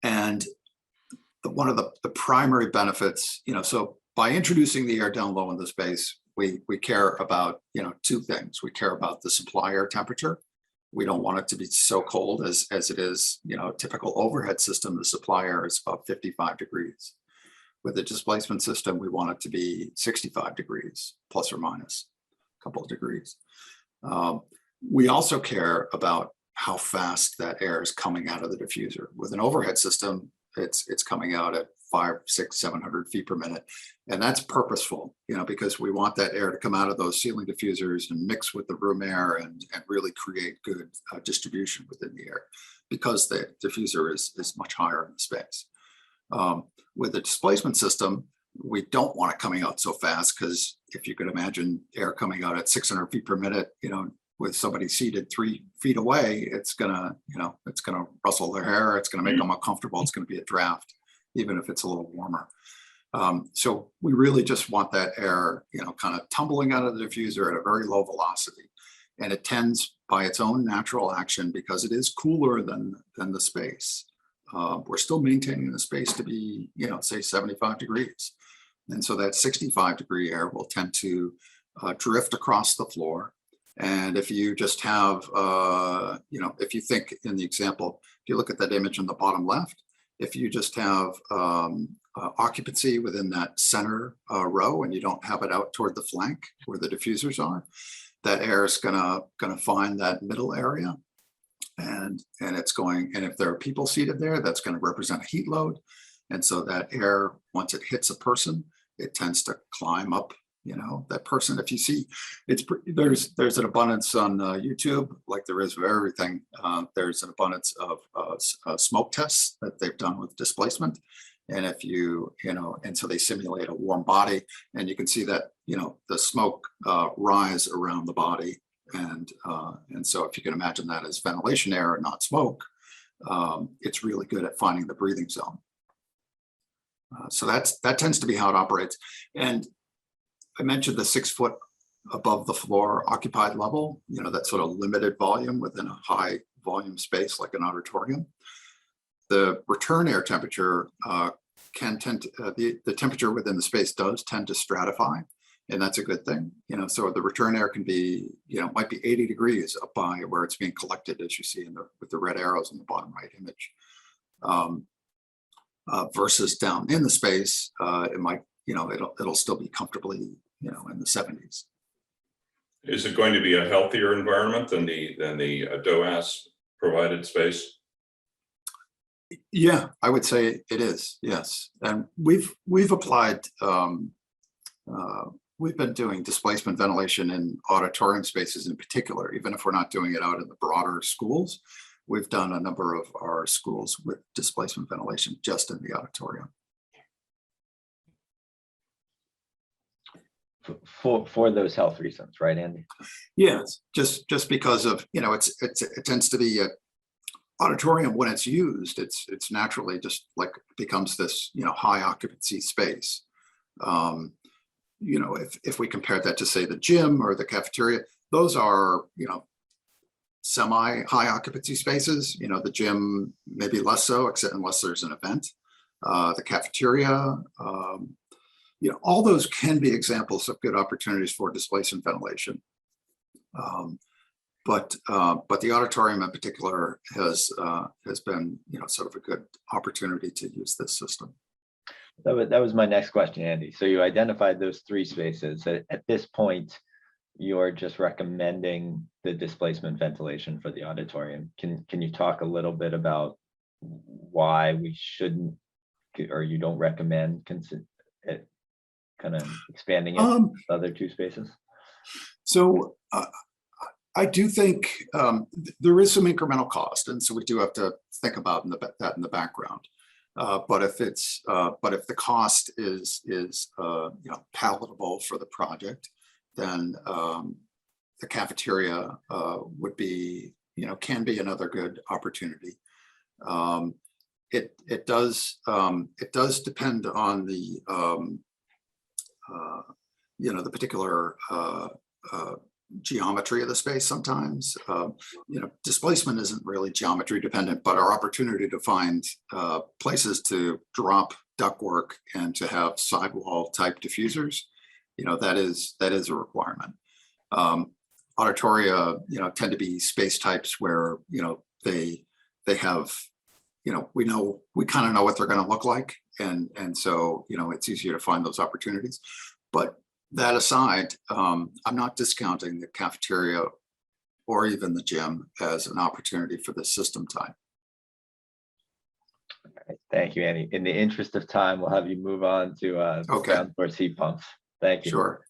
And one of the primary benefits, you know, so by introducing the air down low in the space, we care about, you know, two things. We care about the supply air temperature. We don't want it to be so cold as it is, you know, a typical overhead system. The supply air is about 55 degrees. With the displacement system, we want it to be 65 degrees, plus or minus a couple of degrees. We also care about how fast that air is coming out of the diffuser. With an overhead system, it's coming out at 500, 600, 700 feet per minute. And that's purposeful, you know, because we want that air to come out of those ceiling diffusers and mix with the room air and really create good distribution within the air, because the diffuser is much higher in the space. With the displacement system, we don't want it coming out so fast, because if you could imagine air coming out at 600 feet per minute, you know, with somebody seated 3 feet away, it's gonna, you know, it's gonna rustle their hair, it's gonna make them uncomfortable, it's gonna be a draft, even if it's a little warmer. So we really just want that air, you know, kind of tumbling out of the diffuser at a very low velocity. And it tends by its own natural action, because it is cooler than the space. We're still maintaining the space to be, you know, say 75 degrees. And so that 65 degree air will tend to drift across the floor. And if you just have, you know, if you think in the example, if you look at that image on the bottom left, if you just have occupancy within that center row and you don't have it out toward the flank where the diffusers are, that air is gonna find that middle area. And it's going, and if there are people seated there, that's going to represent a heat load. And so that air, once it hits a person, it tends to climb up, you know, that person. If you see, there's an abundance on YouTube, like there is for everything. There's an abundance of smoke tests that they've done with displacement. And if you know, and so they simulate a warm body, and you can see that, you know, the smoke rise around the body. And so if you can imagine that as ventilation air and not smoke, it's really good at finding the breathing zone. So that tends to be how it operates. And I mentioned the 6 foot above the floor occupied level, you know, that sort of limited volume within a high volume space like an auditorium. The return air temperature can tend to, the temperature within the space does tend to stratify. And that's a good thing, you know, so the return air can be, you know, might be 80 degrees up by where it's being collected, as you see with the red arrows in the bottom right image, versus down in the space, it might, you know, it'll still be comfortably, you know, in the 70s. Is it going to be a healthier environment than the DOAS provided space? Yeah, I would say it is, yes. And we've applied we've been doing displacement ventilation in auditorium spaces in particular, even if we're not doing it out in the broader schools. We've done a number of our schools with displacement ventilation just in the auditorium. For those health reasons, right, Andy? Yes, just because of, you know, it tends to be a auditorium when it's used, it's naturally just like becomes this, you know, high occupancy space. You know, if we compare that to say the gym or the cafeteria, those are, you know, semi high occupancy spaces. You know, the gym maybe less so, except unless there's an event. The cafeteria, you know, all those can be examples of good opportunities for displacement ventilation. But the auditorium in particular has been, you know, sort of a good opportunity to use this system. That was my next question, Andy. So you identified those 3 spaces. At this point, you're just recommending the displacement ventilation for the auditorium. Can you talk a little bit about why we shouldn't, or you don't recommend it kind of expanding it to the other 2 spaces? So I do think there is some incremental cost, and so we do have to think about that in the background. But if the cost is you know, palatable for the project, then the cafeteria would be, you know, can be another good opportunity. It does depend on the you know, the particular geometry of the space sometimes. You know, displacement isn't really geometry dependent, but our opportunity to find places to drop ductwork and to have sidewall type diffusers, you know, that is a requirement. Auditoria, you know, tend to be space types where, you know, they have, you know, we kind of know what they're going to look like, and so, you know, it's easier to find those opportunities. But that aside, I'm not discounting the cafeteria or even the gym as an opportunity for this system type. All right, thank you, Andy. In the interest of time, we'll have you move on to ground source heat pumps. Thank you. Sure.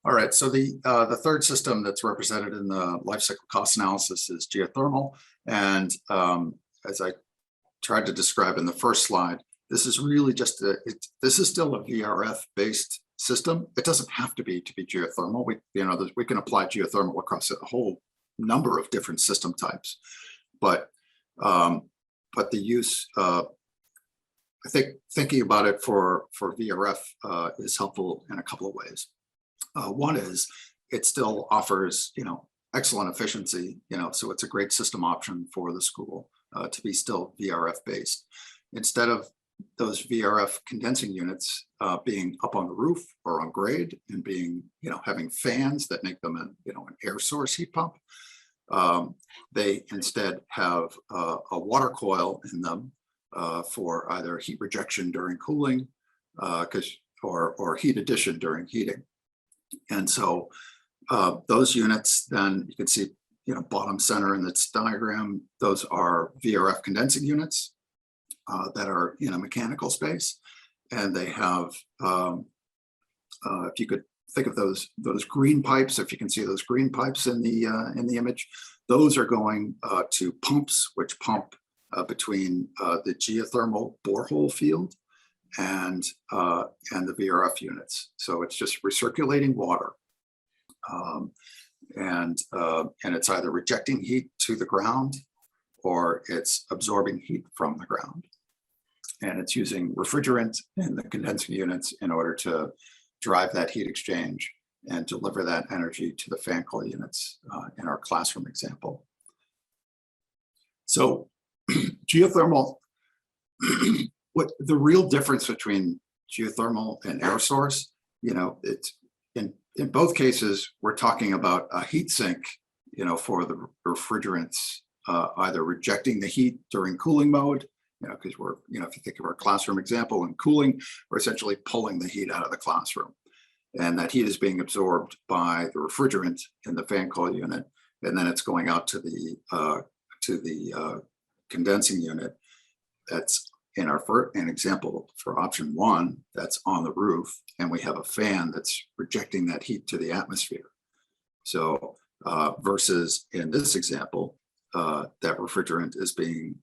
All right, so the third system that's represented in the life cycle cost analysis is geothermal. And as I tried to describe in the first slide, this is really just this is still a VRF based system. It doesn't have to be geothermal. We can apply geothermal across a whole number of different system types, but the use, I think thinking about it for VRF is helpful in a couple of ways. One is it still offers, you know, excellent efficiency, you know, so it's a great system option for the school to be still VRF based. Instead of those VRF condensing units being up on the roof or on grade and being, you know, having fans that make them an air source heat pump, they instead have a water coil in them for either heat rejection during cooling, or heat addition during heating. And so those units, then you can see, you know, bottom center in this diagram, those are VRF condensing units that are in a mechanical space, and they have, if you could think of those green pipes, if you can see those green pipes in the image, those are going to pumps which pump between the geothermal borehole field and the VRF units. So it's just recirculating water, and it's either rejecting heat to the ground or it's absorbing heat from the ground. And it's using refrigerant in the condensing units in order to drive that heat exchange and deliver that energy to the fan coil units in our classroom example. So geothermal, what the real difference between geothermal and air source, you know, it's in both cases, we're talking about a heat sink, you know, for the refrigerants, either rejecting the heat during cooling mode, you know, because we're, you know, if you think of our classroom example in cooling, we're essentially pulling the heat out of the classroom. And that heat is being absorbed by the refrigerant in the fan coil unit, and then it's going out to the condensing unit that's an example for option one, that's on the roof, and we have a fan that's rejecting that heat to the atmosphere. So versus in this example, that refrigerant is being,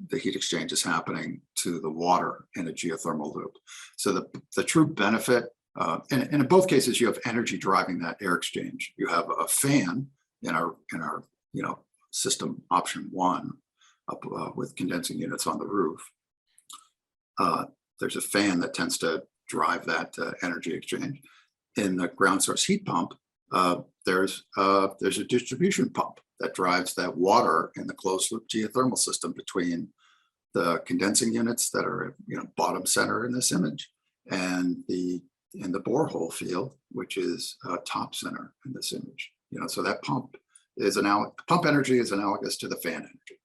the heat exchange is happening to the water in a geothermal loop. So the true benefit, and in both cases, you have energy driving that air exchange. You have a fan in our system option one, up with condensing units on the roof. There's a fan that tends to drive that energy exchange. In the ground source heat pump, there's a distribution pump that drives that water in the closed loop geothermal system between the condensing units that are bottom center in this image, and the borehole field, which is top center in this image. So that pump energy is analogous to the fan energy.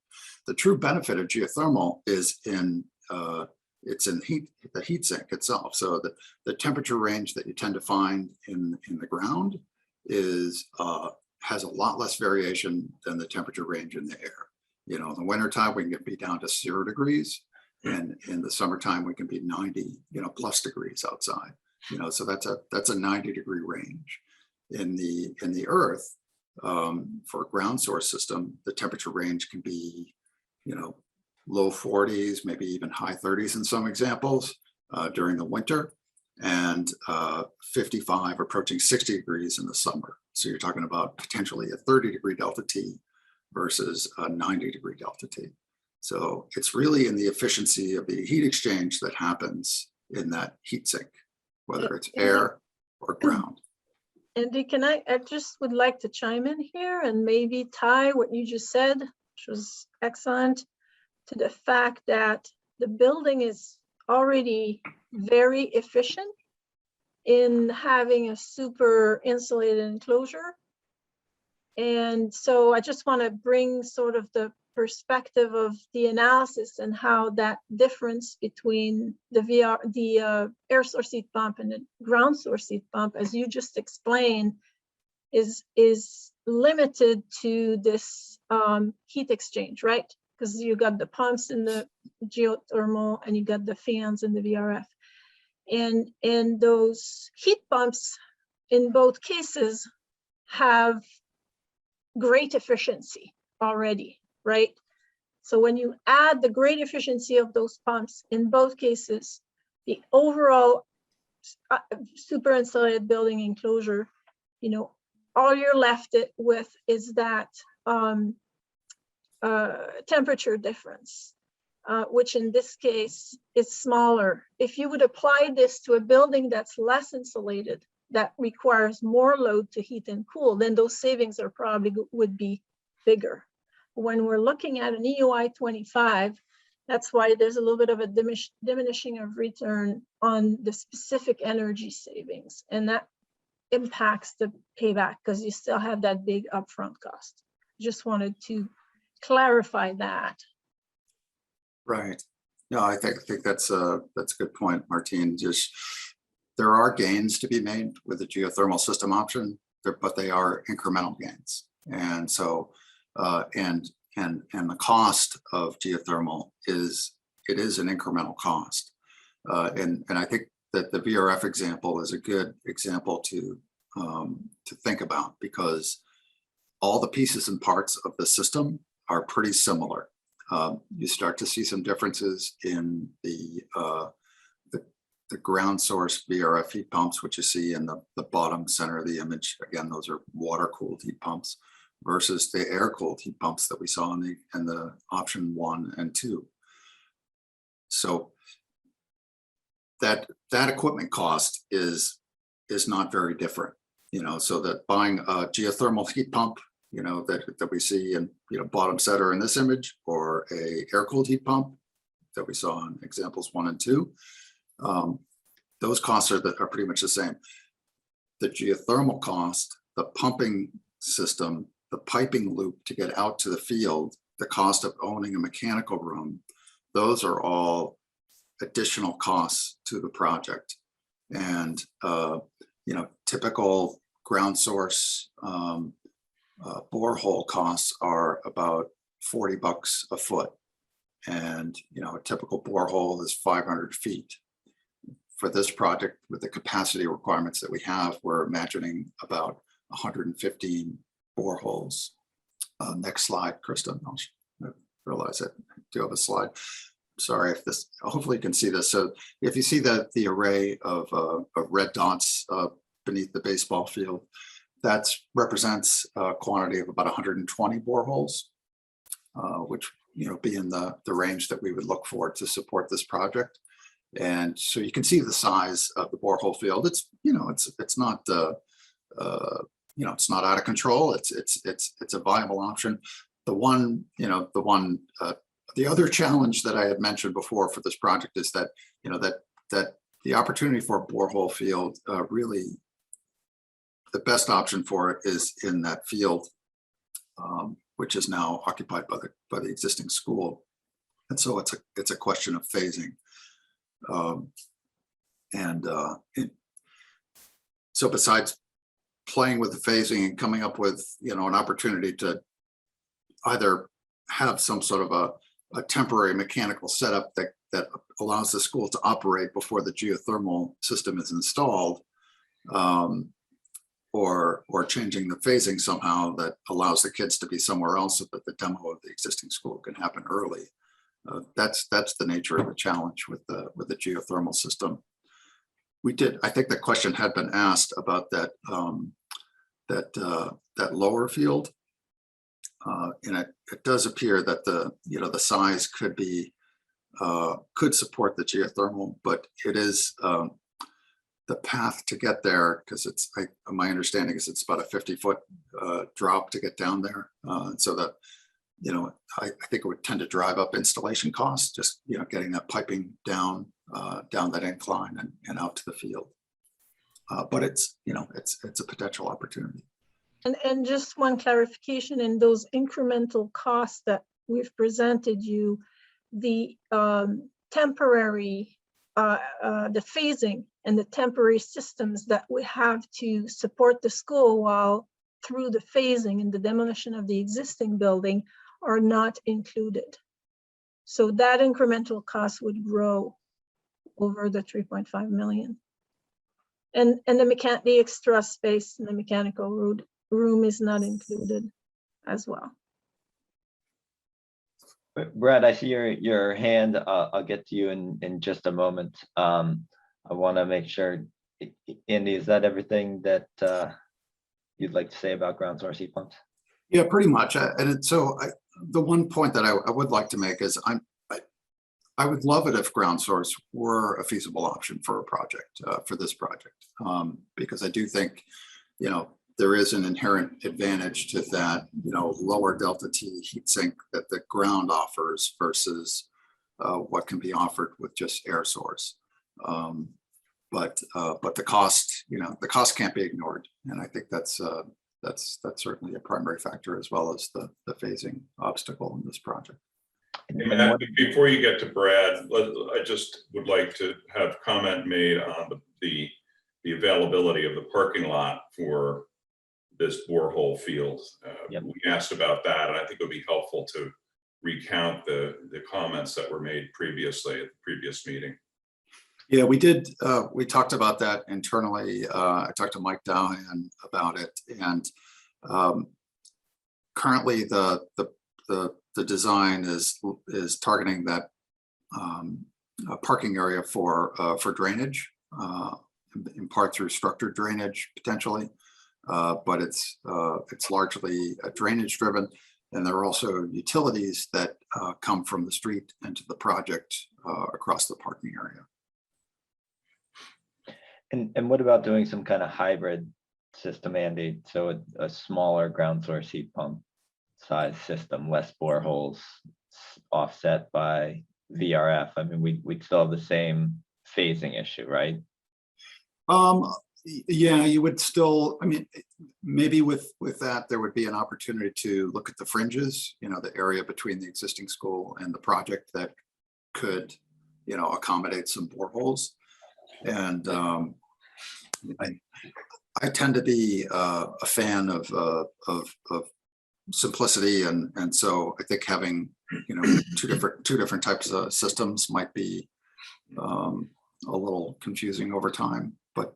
The true benefit of geothermal is in the heat sink itself. So the temperature range that you tend to find in the ground has a lot less variation than the temperature range in the air. In the wintertime, we can be down to 0 degrees, and in the summertime, we can be 90 plus degrees outside. So that's a 90-degree range. In the earth, for a ground source system, the temperature range can be low 40s, maybe even high 30s in some examples during the winter, and 55 approaching 60 degrees in the summer. So you're talking about potentially a 30-degree delta T versus a 90-degree delta T. So it's really in the efficiency of the heat exchange that happens in that heat sink, whether it's air or ground. Andy, I just would like to chime in here and maybe tie what you just said, which was excellent, to the fact that the building is already very efficient in having a super insulated enclosure. And so I just want to bring sort of the perspective of the analysis and how that difference between the air source heat pump and the ground source heat pump, as you just explained, is limited to this heat exchange, right? Because you got the pumps in the geothermal and you got the fans in the VRF. And those heat pumps in both cases have great efficiency already, right? So when you add the great efficiency of those pumps in both cases, the overall super insulated building enclosure, all you're left with is that temperature difference, which in this case is smaller. If you would apply this to a building that's less insulated, that requires more load to heat and cool, then those savings are probably would be bigger. When we're looking at an EUI 25, that's why there's a little bit of a diminishing of return on the specific energy savings, and that impacts the payback because you still have that big upfront cost. Just wanted to clarify that. Right. No, I think that's a good point, Martine. Just there are gains to be made with the geothermal system option, but they are incremental gains. And so, and the cost of geothermal is an incremental cost. And I think that the VRF example is a good example to think about, because all the pieces and parts of the system are pretty similar. You start to see some differences in the ground source VRF heat pumps, which you see in the bottom center of the image. Again, those are water cooled heat pumps versus the air cooled heat pumps that we saw in the option 1 and 2. So that equipment cost is not very different, so that buying a geothermal heat pump, that we see in bottom center in this image, or a air cooled heat pump that we saw in examples 1 and 2, those costs are pretty much the same. The geothermal cost, the pumping system, the piping loop to get out to the field, the cost of owning a mechanical room, those are all additional costs to the project. And typical ground source borehole costs are about $40 a foot. And, you know, a typical borehole is 500 feet. For this project, with the capacity requirements that we have, we're imagining about 115 boreholes. Next slide, Kristen. I realize I do have a slide. Sorry if this, hopefully you can see this. So if you see that the array of red dots beneath the baseball field, that represents a quantity of about 120 boreholes, which, you know, be in the range that we would look for to support this project. And so you can see the size of the borehole field. It's, you know, it's not you know, it's not out of control. It's a viable option. The other challenge that I had mentioned before for this project is that, you know, that the opportunity for a borehole field, really the best option for it is in that field, which is now occupied by the existing school. And so it's a question of phasing. So besides playing with the phasing and coming up with, you know, an opportunity to either have some sort of a temporary mechanical setup that allows the school to operate before the geothermal system is installed, or changing the phasing somehow that allows the kids to be somewhere else so that the demo of the existing school can happen early. That's the nature of the challenge with the geothermal system. I think the question had been asked about that lower field, and it does appear that the size could support the geothermal, but it is the path to get there, because my understanding is it's about a 50-foot drop to get down there, so that, you know, I think it would tend to drive up installation costs, just, you know, getting that piping down that incline and out to the field. But it's, you know, it's a potential opportunity. And just one clarification, in those incremental costs that we've presented you, the temporary, the phasing and the temporary systems that we have to support the school while through the phasing and the demolition of the existing building are not included. So that incremental cost would grow over the 3.5 million. And the extra space in the mechanical room is not included as well. Brad, I see your hand. I'll get to you in just a moment. I want to make sure, Andy, is that everything that you'd like to say about ground source heat pumps? Yeah, pretty much. The one point that I would like to make is I would love it if ground source were a feasible option for a project, for this project, because I do think, you know, there is an inherent advantage to that, you know, lower delta T heat sink that the ground offers versus what can be offered with just air source. But the cost, you know, the cost can't be ignored, and I think that's certainly a primary factor, as well as the phasing obstacle in this project. Yeah, before you get to Brad, I just would like to have comment made on the availability of the parking lot for this borehole field. Yep. We asked about that, and I think it would be helpful to recount the comments that were made previously at the previous meeting. Yeah, we did. We talked about that internally. I talked to Mike Dowhan about it, and currently the design is targeting that parking area for drainage, in part through structured drainage potentially, but it's largely drainage driven, and there are also utilities that come from the street into the project across the parking area. And what about doing some kind of hybrid system, Andy? So a smaller ground source heat pump size system, less boreholes, offset by VRF. I mean, we'd still have the same phasing issue, right? Yeah, you would still, I mean, maybe with that, there would be an opportunity to look at the fringes, you know, the area between the existing school and the project that could, you know, accommodate some boreholes. And I tend to be a fan of simplicity, and so I think having you know, two different types of systems might be a little confusing over time, but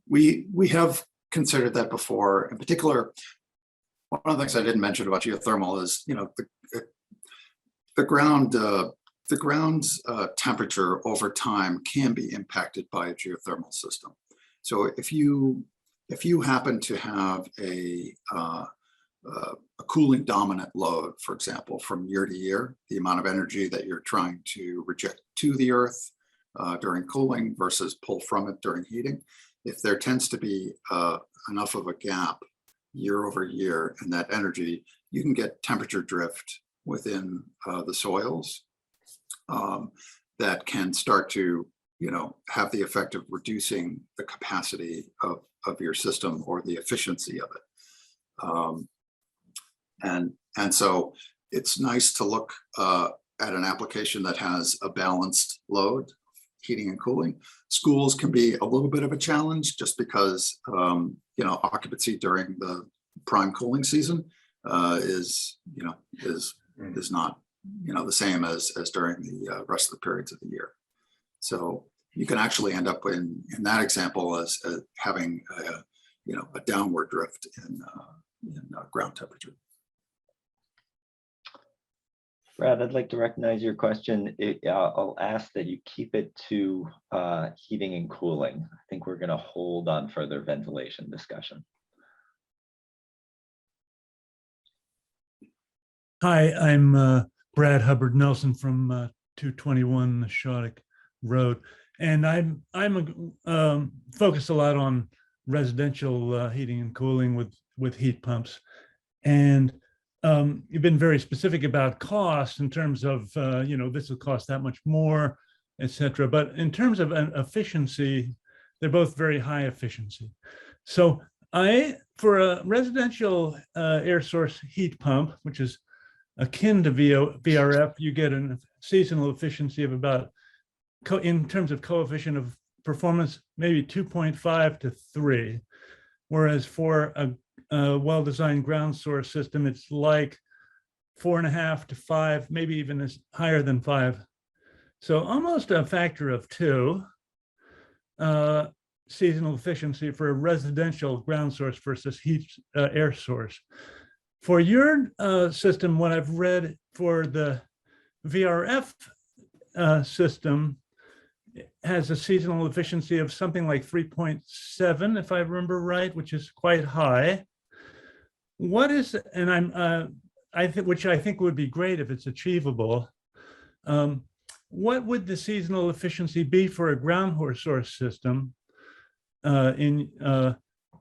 we have considered that before. In particular, one of the things I didn't mention about geothermal is, you know, the ground's temperature over time can be impacted by a geothermal system. So if you happen to have a cooling dominant load, for example, from year to year, the amount of energy that you're trying to reject to the earth during cooling versus pull from it during heating, if there tends to be enough of a gap year over year in that energy, you can get temperature drift within the soils that can start to, you know, have the effect of reducing the capacity of your system or the efficiency of it. And so it's nice to look at an application that has a balanced load, heating and cooling. Schools can be a little bit of a challenge just because, you know, occupancy during the prime cooling season is not, you know, the same as during the rest of the periods of the year. So you can actually end up in that example as having you know, a downward drift in ground temperature. Brad, I'd like to recognize your question. I'll ask that you keep it to heating and cooling. I think we're going to hold on further ventilation discussion. Hi, I'm Brad Hubbard Nelson from 221 Shoddick Road, and I'm focused a lot on residential heating and cooling with heat pumps, and you've been very specific about cost in terms of you know, this will cost that much more, etc. But in terms of efficiency, they're both very high efficiency. So for a residential air source heat pump, which is akin to VRF, you get a seasonal efficiency of about, in terms of coefficient of performance, maybe 2.5 to 3. Whereas for a well-designed ground source system, it's like 4.5 to 5, maybe even as higher than 5. So almost a factor of 2 seasonal efficiency for a residential ground source versus air source. For your system, what I've read for the VRF system has a seasonal efficiency of something like 3.7, if I remember right, which is quite high. What is, and which I think would be great if it's achievable. What would the seasonal efficiency be for a ground source system?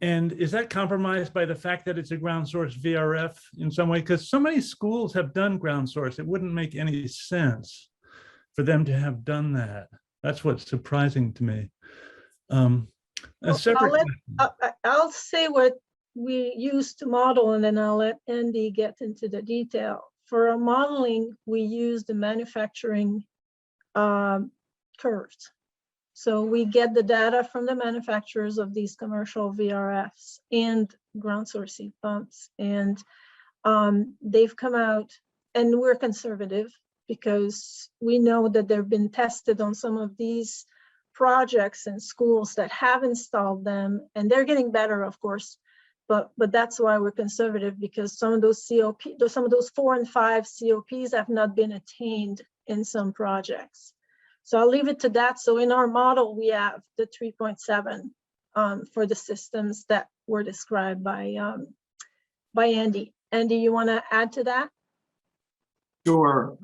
And is that compromised by the fact that it's a ground source VRF in some way? Because so many schools have done ground source, it wouldn't make any sense for them to have done that. That's what's surprising to me. I'll say what we used to model, and then I'll let Andy get into the detail. For our modeling, we use the manufacturing curves. So we get the data from the manufacturers of these commercial VRFs and ground source heat pumps. And they've come out, and we're conservative because we know that they've been tested on some of these projects and schools that have installed them, and they're getting better, of course. But that's why we're conservative, because some of those 4 and 5 COPs have not been attained in some projects. So I'll leave it to that. So in our model, we have the 3.7 for the systems that were described by Andy. Andy, you want to add to that? Sure.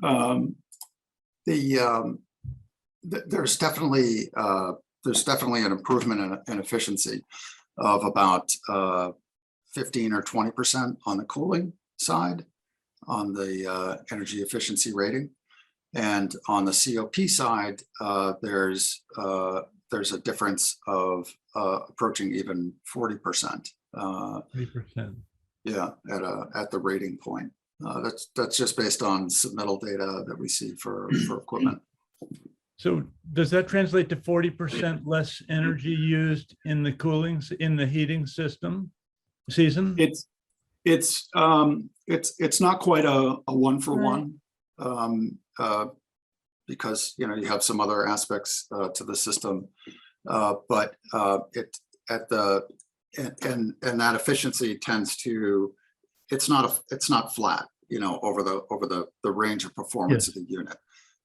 There's definitely an improvement in efficiency of about 15 or 20% on the cooling side on the energy efficiency rating. And on the COP side, there's a difference of approaching even 40%. 3%. Yeah, at the rating point. That's just based on submittal data that we see for equipment. So does that translate to 40% less energy used in the heating season? It's not quite a one for one, because you have some other aspects to the system, but and that efficiency tends to, it's not flat, over the range of performance of the unit,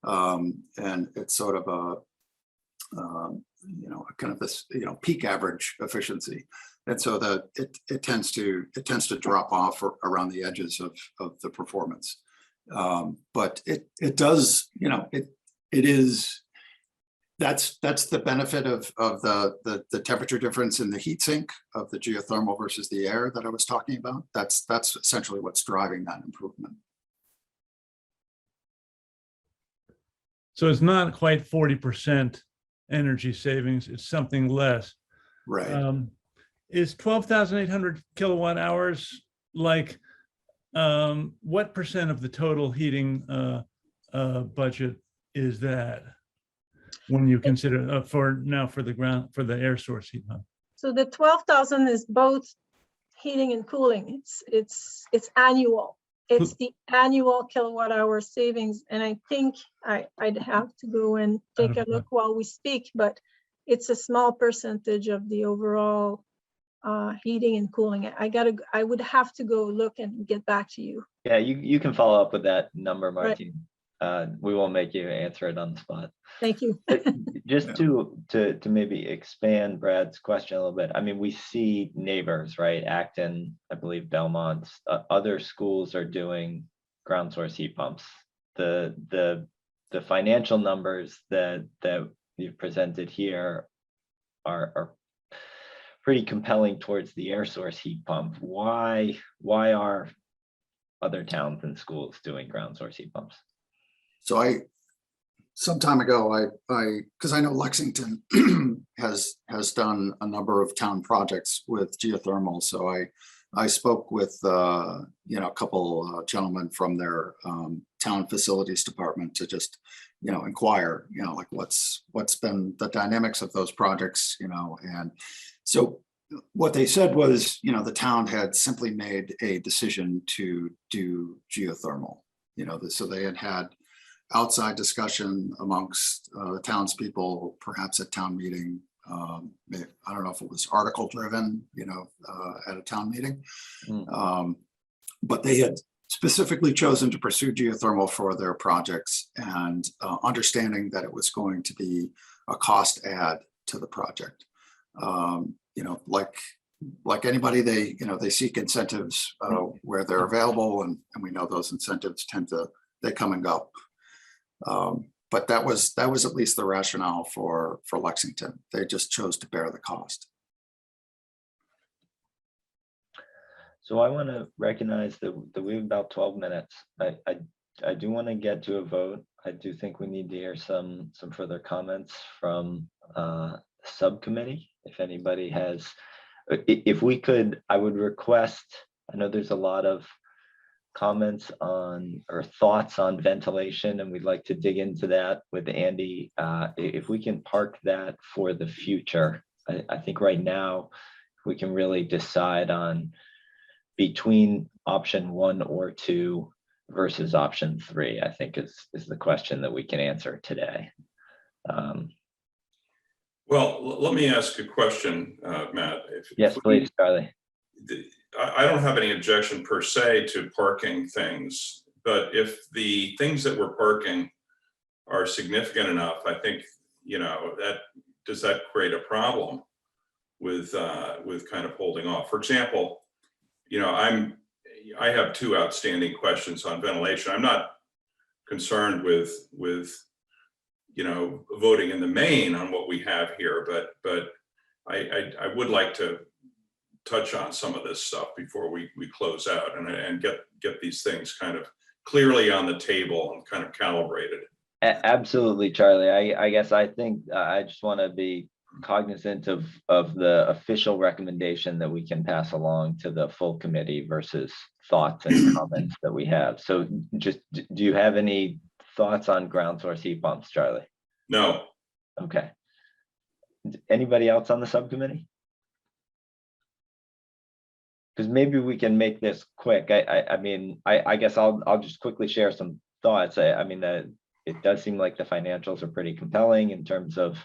and it's sort of a kind of this peak average efficiency, and so it tends to drop off around the edges of the performance, but it does, it is, that's the benefit of the temperature difference in the heat sink of the geothermal versus the air that I was talking about. That's essentially what's driving that improvement. So it's not quite 40% energy savings, it's something less. Right. Is 12,800 kilowatt hours like what percent of the total heating budget is that when you consider for the air source heat pump? So the 12,000 is both heating and cooling. It's annual. It's the annual kilowatt hour savings. And I think I'd have to go and take a look while we speak, but it's a small percentage of the overall heating and cooling. I would have to go look and get back to you. Yeah, you can follow up with that number, Right. Martine. We won't make you answer it on the spot. Thank you. Just to maybe expand Brad's question a little bit. I mean, we see neighbors, right? Acton, I believe Belmont, other schools are doing ground source heat pumps. The financial numbers that you've presented here are pretty compelling towards the air source heat pump. Why are other towns and schools doing ground source heat pumps? So some time ago, because I know Lexington has done a number of town projects with geothermal. So I spoke with a couple gentlemen from their town facilities department to just inquire like what's been the dynamics of those projects, and so what they said was the town had simply made a decision to do geothermal, so they had outside discussion amongst the townspeople, perhaps at town meeting. I don't know if it was article driven, at a town meeting, but they had specifically chosen to pursue geothermal for their projects, and understanding that it was going to be a cost add to the project. Like anybody, they seek incentives where they're available, and we know those incentives they come and go. But that was at least the rationale for Lexington. They just chose to bear the cost. So I want to recognize that we have about 12 minutes. I do want to get to a vote. I do think we need to hear some further comments from subcommittee. If anybody has, if we could, I would request, I know there's a lot of comments on or thoughts on ventilation, and we'd like to dig into that with Andy. If we can park that for the future, I think right now we can really decide on between option 1 or 2 versus option 3, I think is the question that we can answer today. Well, let me ask a question, Matt. Yes, please, Charlie. I don't have any objection per se to parking things, but if the things that we're parking are significant enough, I think, does that create a problem with kind of holding off? For example, I have 2 outstanding questions on ventilation. I'm not concerned with voting in the main on what we have here, but I would like to touch on some of this stuff before we close out and get these things kind of clearly on the table and kind of calibrated. Absolutely, Charlie. I guess I think I just want to be cognizant of the official recommendation that we can pass along to the full committee versus thoughts and comments that we have. So just, do you have any thoughts on ground source heat pumps, Charlie? No. Okay. Anybody else on the subcommittee? because maybe we can make this quick. I mean, I guess I'll just quickly share some thoughts. I mean, it does seem like the financials are pretty compelling in terms of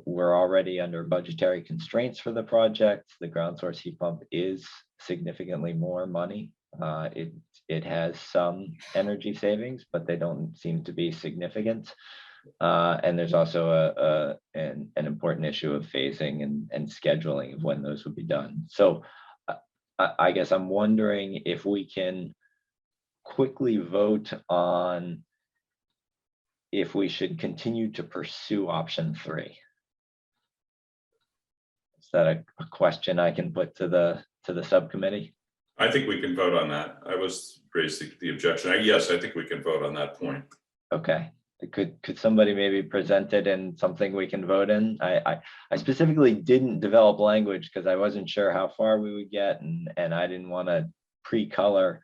we're already under budgetary constraints for the project. The ground source heat pump is significantly more money. It has some energy savings, but they don't seem to be significant. And there's also an important issue of phasing and scheduling of when those would be done. So I guess I'm wondering if we can quickly vote on if we should continue to pursue option 3. Is that a question I can put to the subcommittee? I think we can vote on that. I was raised the objection. Yes, I think we can vote on that point. Okay. Could somebody maybe present it in something we can vote in? I specifically didn't develop language because I wasn't sure how far we would get, and I didn't want to pre-color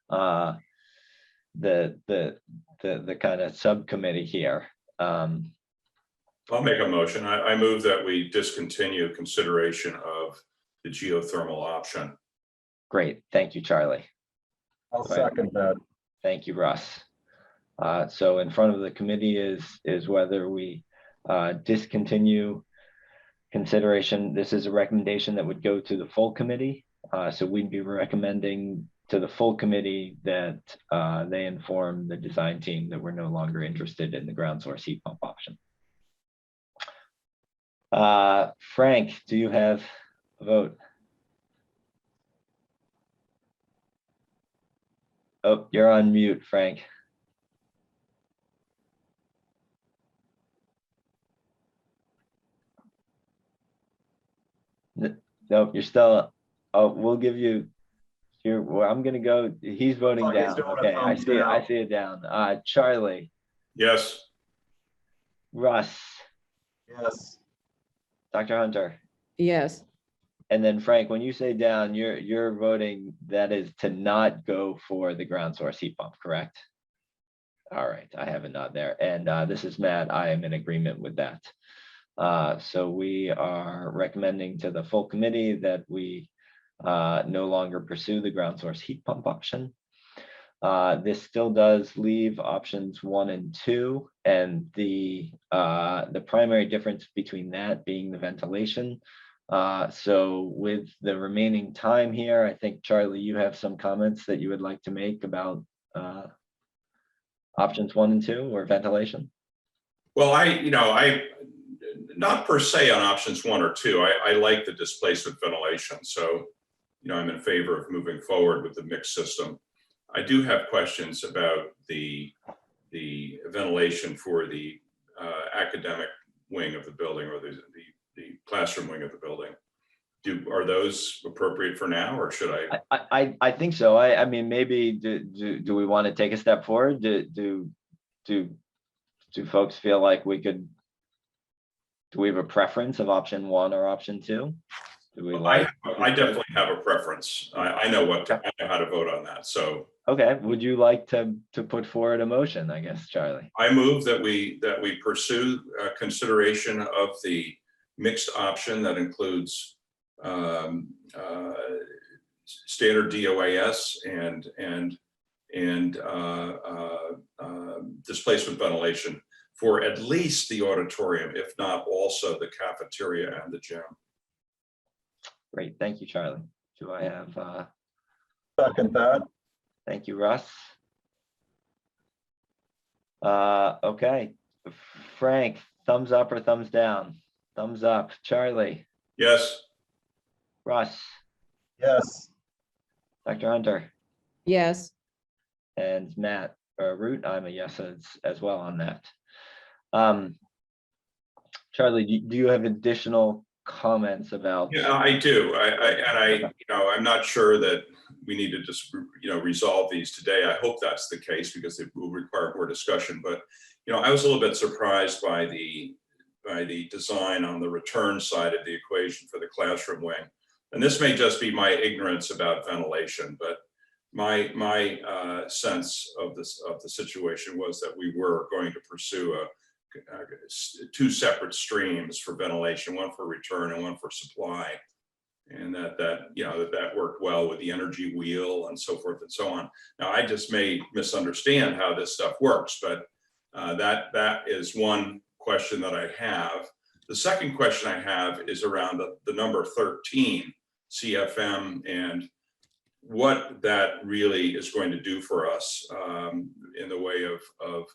the kind of subcommittee here. I'll make a motion. I move that we discontinue consideration of the geothermal option. Great, thank you, Charlie. I'll second that. Thank you, Russ. So in front of the committee is whether we discontinue consideration. This is a recommendation that would go to the full committee. So we'd be recommending to the full committee that they inform the design team that we're no longer interested in the ground source heat pump option. Frank, do you have a vote? Oh, you're on mute, Frank. Nope, you're still. Oh, we'll give you. Here, well, I'm gonna go. He's voting Oh, he's down. doing a Okay, I thumbs see it. I down. see it down. Charlie, Yes. Russ, Yes. Dr. Hunter, Yes, and then Frank. When you say down, you're voting. That is to not go for the ground source heat pump, correct? All right, I have a nod there. And this is Matt. I am in agreement with that. So we are recommending to the full committee that we no longer pursue the ground source heat pump option. This still does leave options 1 and 2, and the primary difference between that being the ventilation. So with the remaining time here, I think, Charlie, you have some comments that you would like to make about options 1 and 2 or ventilation. Well, I not per se on options 1 or 2. I like the displacement ventilation. So, I'm in favor of moving forward with the mixed system. I do have questions about the ventilation for the academic wing of the building, or the classroom wing of the building. Are those appropriate for now, or should I? I think so. I mean, maybe do we want to take a step forward? Do folks feel like we could? Do we have a preference of option 1 or option 2? Do we like? I definitely have a preference. I know I know how to vote on that. So. Okay. Would you like to put forward a motion? I guess, Charlie. I move that we pursue consideration of the mixed option that includes standard DOAS and displacement ventilation for at least the auditorium, if not also the cafeteria and the gym. Great, thank you, Charlie. Do I have? Second that. Thank you, Russ. Okay, Frank, thumbs up or thumbs down? Thumbs up. Charlie? Yes. Russ? Yes. Dr. Hunter? yes. And Matt Root, I'm a yes as well on that. Charlie, do you have additional comments about? Yeah, I do. I'm not sure that we need to just resolve these today. I hope that's the case because it will require more discussion. But I was a little bit surprised by the design on the return side of the equation for the classroom wing. And this may just be my ignorance about ventilation, but my sense of the situation was that we were going to pursue two separate streams for ventilation, one for return and one for supply. and that worked well with the energy wheel and so forth and so on. Now, I just may misunderstand how this stuff works, but that is one question that I have. The second question I have is around the number 13 CFM and what that really is going to do for us in the way of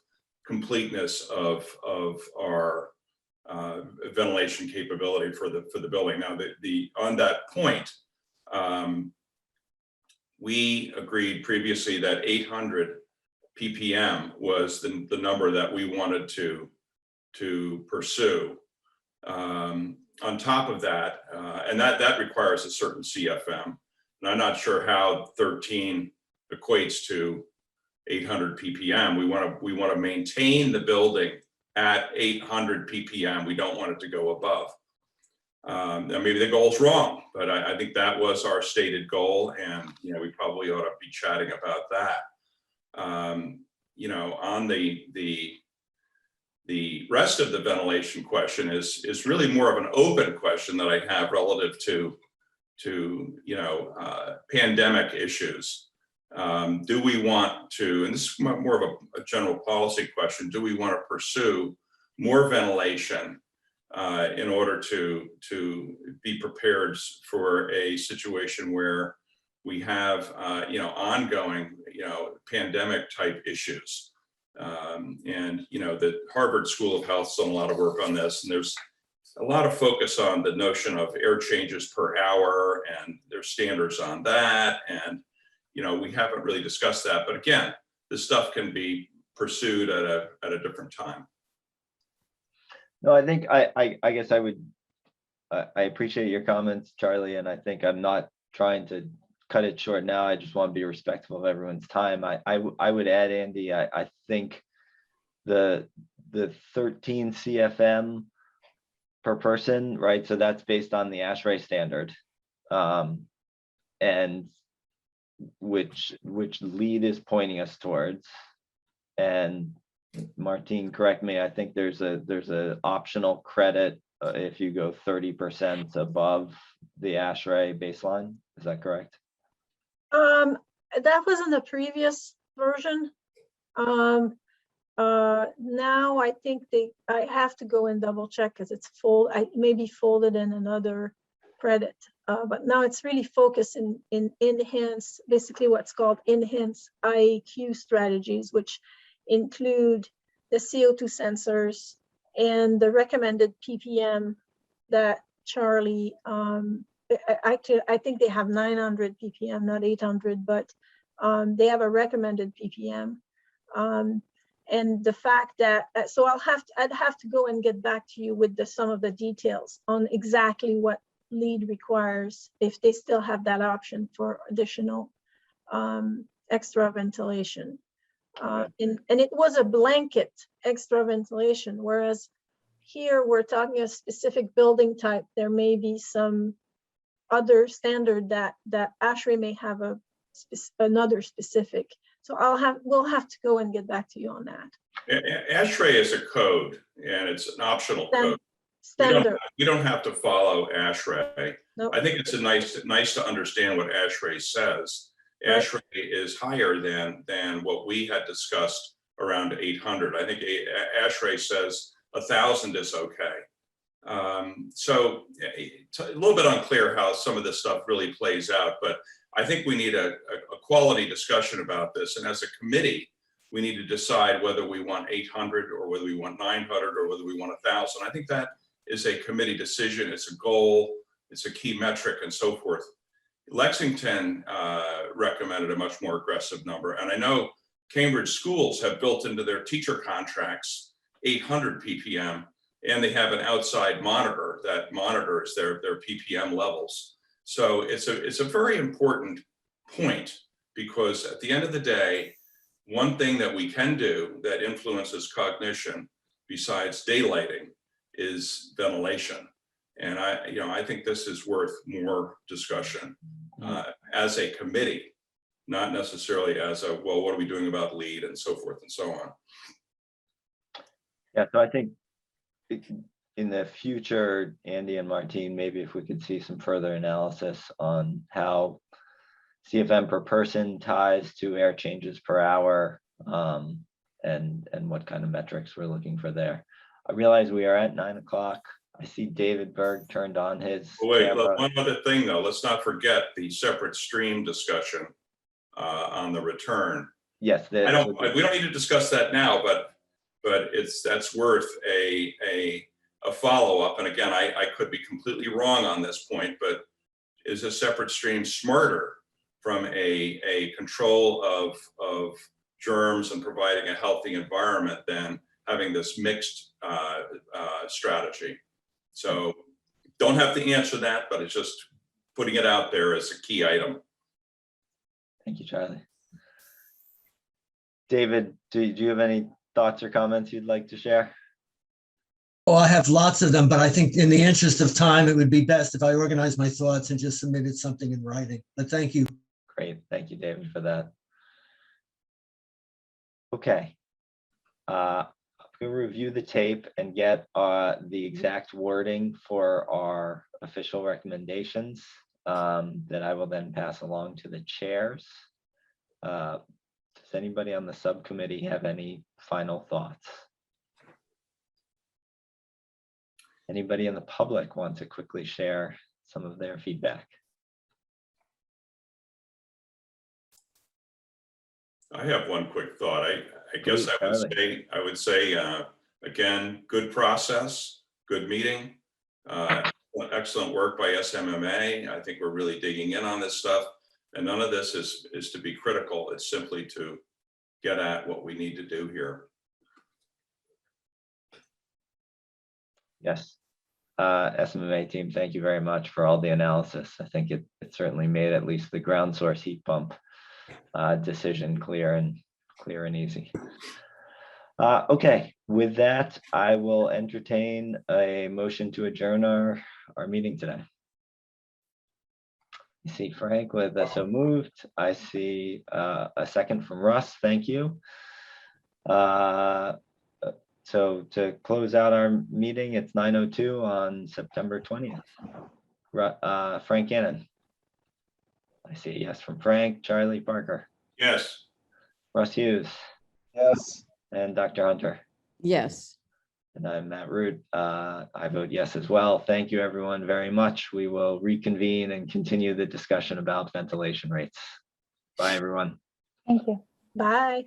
completeness of our ventilation capability for the building. Now, on that point, we agreed previously that 800 ppm was the number that we wanted to pursue. On top of that, and that requires a certain CFM, and I'm not sure how 13 equates to 800 ppm. We want to maintain the building at 800 ppm. We don't want it to go above. Now maybe the goal's wrong, but I think that was our stated goal, and we probably ought to be chatting about that. On the rest of the ventilation question is really more of an open question that I have relative to pandemic issues. Do we want to, and this is more of a general policy question, do we want to pursue more ventilation in order to be prepared for a situation where we have ongoing pandemic type issues? The Harvard School of Health's done a lot of work on this, and there's a lot of focus on the notion of air changes per hour, and there's standards on that. And, we haven't really discussed that, but again, this stuff can be pursued at a different time. No, I think I guess I appreciate your comments, Charlie, and I think I'm not trying to cut it short now. I just want to be respectful of everyone's time. I would add, Andy, I think the 13 CFM per person, right? So that's based on the ASHRAE standard, and which LEED is pointing us towards. And Martine, correct me, I think there's a optional credit if you go 30% above the ASHRAE baseline. Is that correct? That was in the previous version. Now I think I have to go and double check because it's I may be folded in another credit. But now it's really focused in enhanced, basically what's called enhanced IAQ strategies, which include the CO2 sensors and the recommended ppm that Charlie, actually, I think they have 900 ppm, not 800, but they have a recommended ppm. And the fact that, so I'd have to go and get back to you with some of the details on exactly what LEED requires if they still have that option for additional extra ventilation. And it was a blanket extra ventilation, whereas here we're talking a specific building type. There may be some other standard that ASHRAE may have another specific. So we'll have to go and get back to you on that. ASHRAE is a code, and it's an optional code. Standard. We don't have to follow ASHRAE. Nope. I think it's nice to understand what ASHRAE says. Right. ASHRAE is higher than what we had discussed around 800. I think ASHRAE says 1,000 is okay. So it's a little bit unclear how some of this stuff really plays out, but I think we need a quality discussion about this. And as a committee, we need to decide whether we want 800 or whether we want 900 or whether we want 1,000. I think that is a committee decision. It's a goal, it's a key metric, and so forth. Lexington recommended a much more aggressive number. And I know Cambridge schools have built into their teacher contracts 800 ppm, and they have an outside monitor that monitors their ppm levels. So it's a very important point, because at the end of the day, one thing that we can do that influences cognition besides daylighting is ventilation. And I think this is worth more discussion as a committee, not necessarily as well, what are we doing about LEED and so forth and so on. Yeah, so I think in the future, Andy and Martine, maybe if we could see some further analysis on how CFM per person ties to air changes per hour, and what kind of metrics we're looking for there. I realize we are at 9 o'clock. I see David Berg turned on his Wait, camera. one other thing though, let's not forget the separate stream discussion on the return. Yes, We don't need to discuss that now, but that's worth a follow-up. And again, I could be completely wrong on this point, but is a separate stream smarter from a control of germs and providing a healthy environment than having this mixed strategy? So don't have to answer that, but it's just putting it out there as a key item. Thank you, Charlie. David, do you have any thoughts or comments you'd like to share? Oh, I have lots of them, but I think in the interest of time, it would be best if I organized my thoughts and just submitted something in writing. But thank you. Great, thank you, David, for that. Okay. I'm going to review the tape and get the exact wording for our official recommendations that I will then pass along to the chairs. Does anybody on the subcommittee have any final thoughts? Anybody in the public want to quickly share some of their feedback? I have one quick thought. I guess I would say again, good process, good meeting, excellent work by SMMA. I think we're really digging in on this stuff, and none of this is to be critical. It's simply to get at what we need to do here. Yes. SMMA team, thank you very much for all the analysis. I think it certainly made at least the ground source heat pump decision clear and easy. Okay, with that, I will entertain a motion to adjourn our meeting today. I see Frank with so moved. I see a second from Russ. Thank you. So to close out our meeting, it's 9:02 on September 20th. Frank Gannon. I see a yes from Frank. Charlie Parker. Yes. Russ Hughes. Yes. And Dr. Hunter. Yes. And I'm Matt Root. I vote yes as well. Thank you, everyone, very much. We will reconvene and continue the discussion about ventilation rates. Bye, everyone. Thank you. Bye.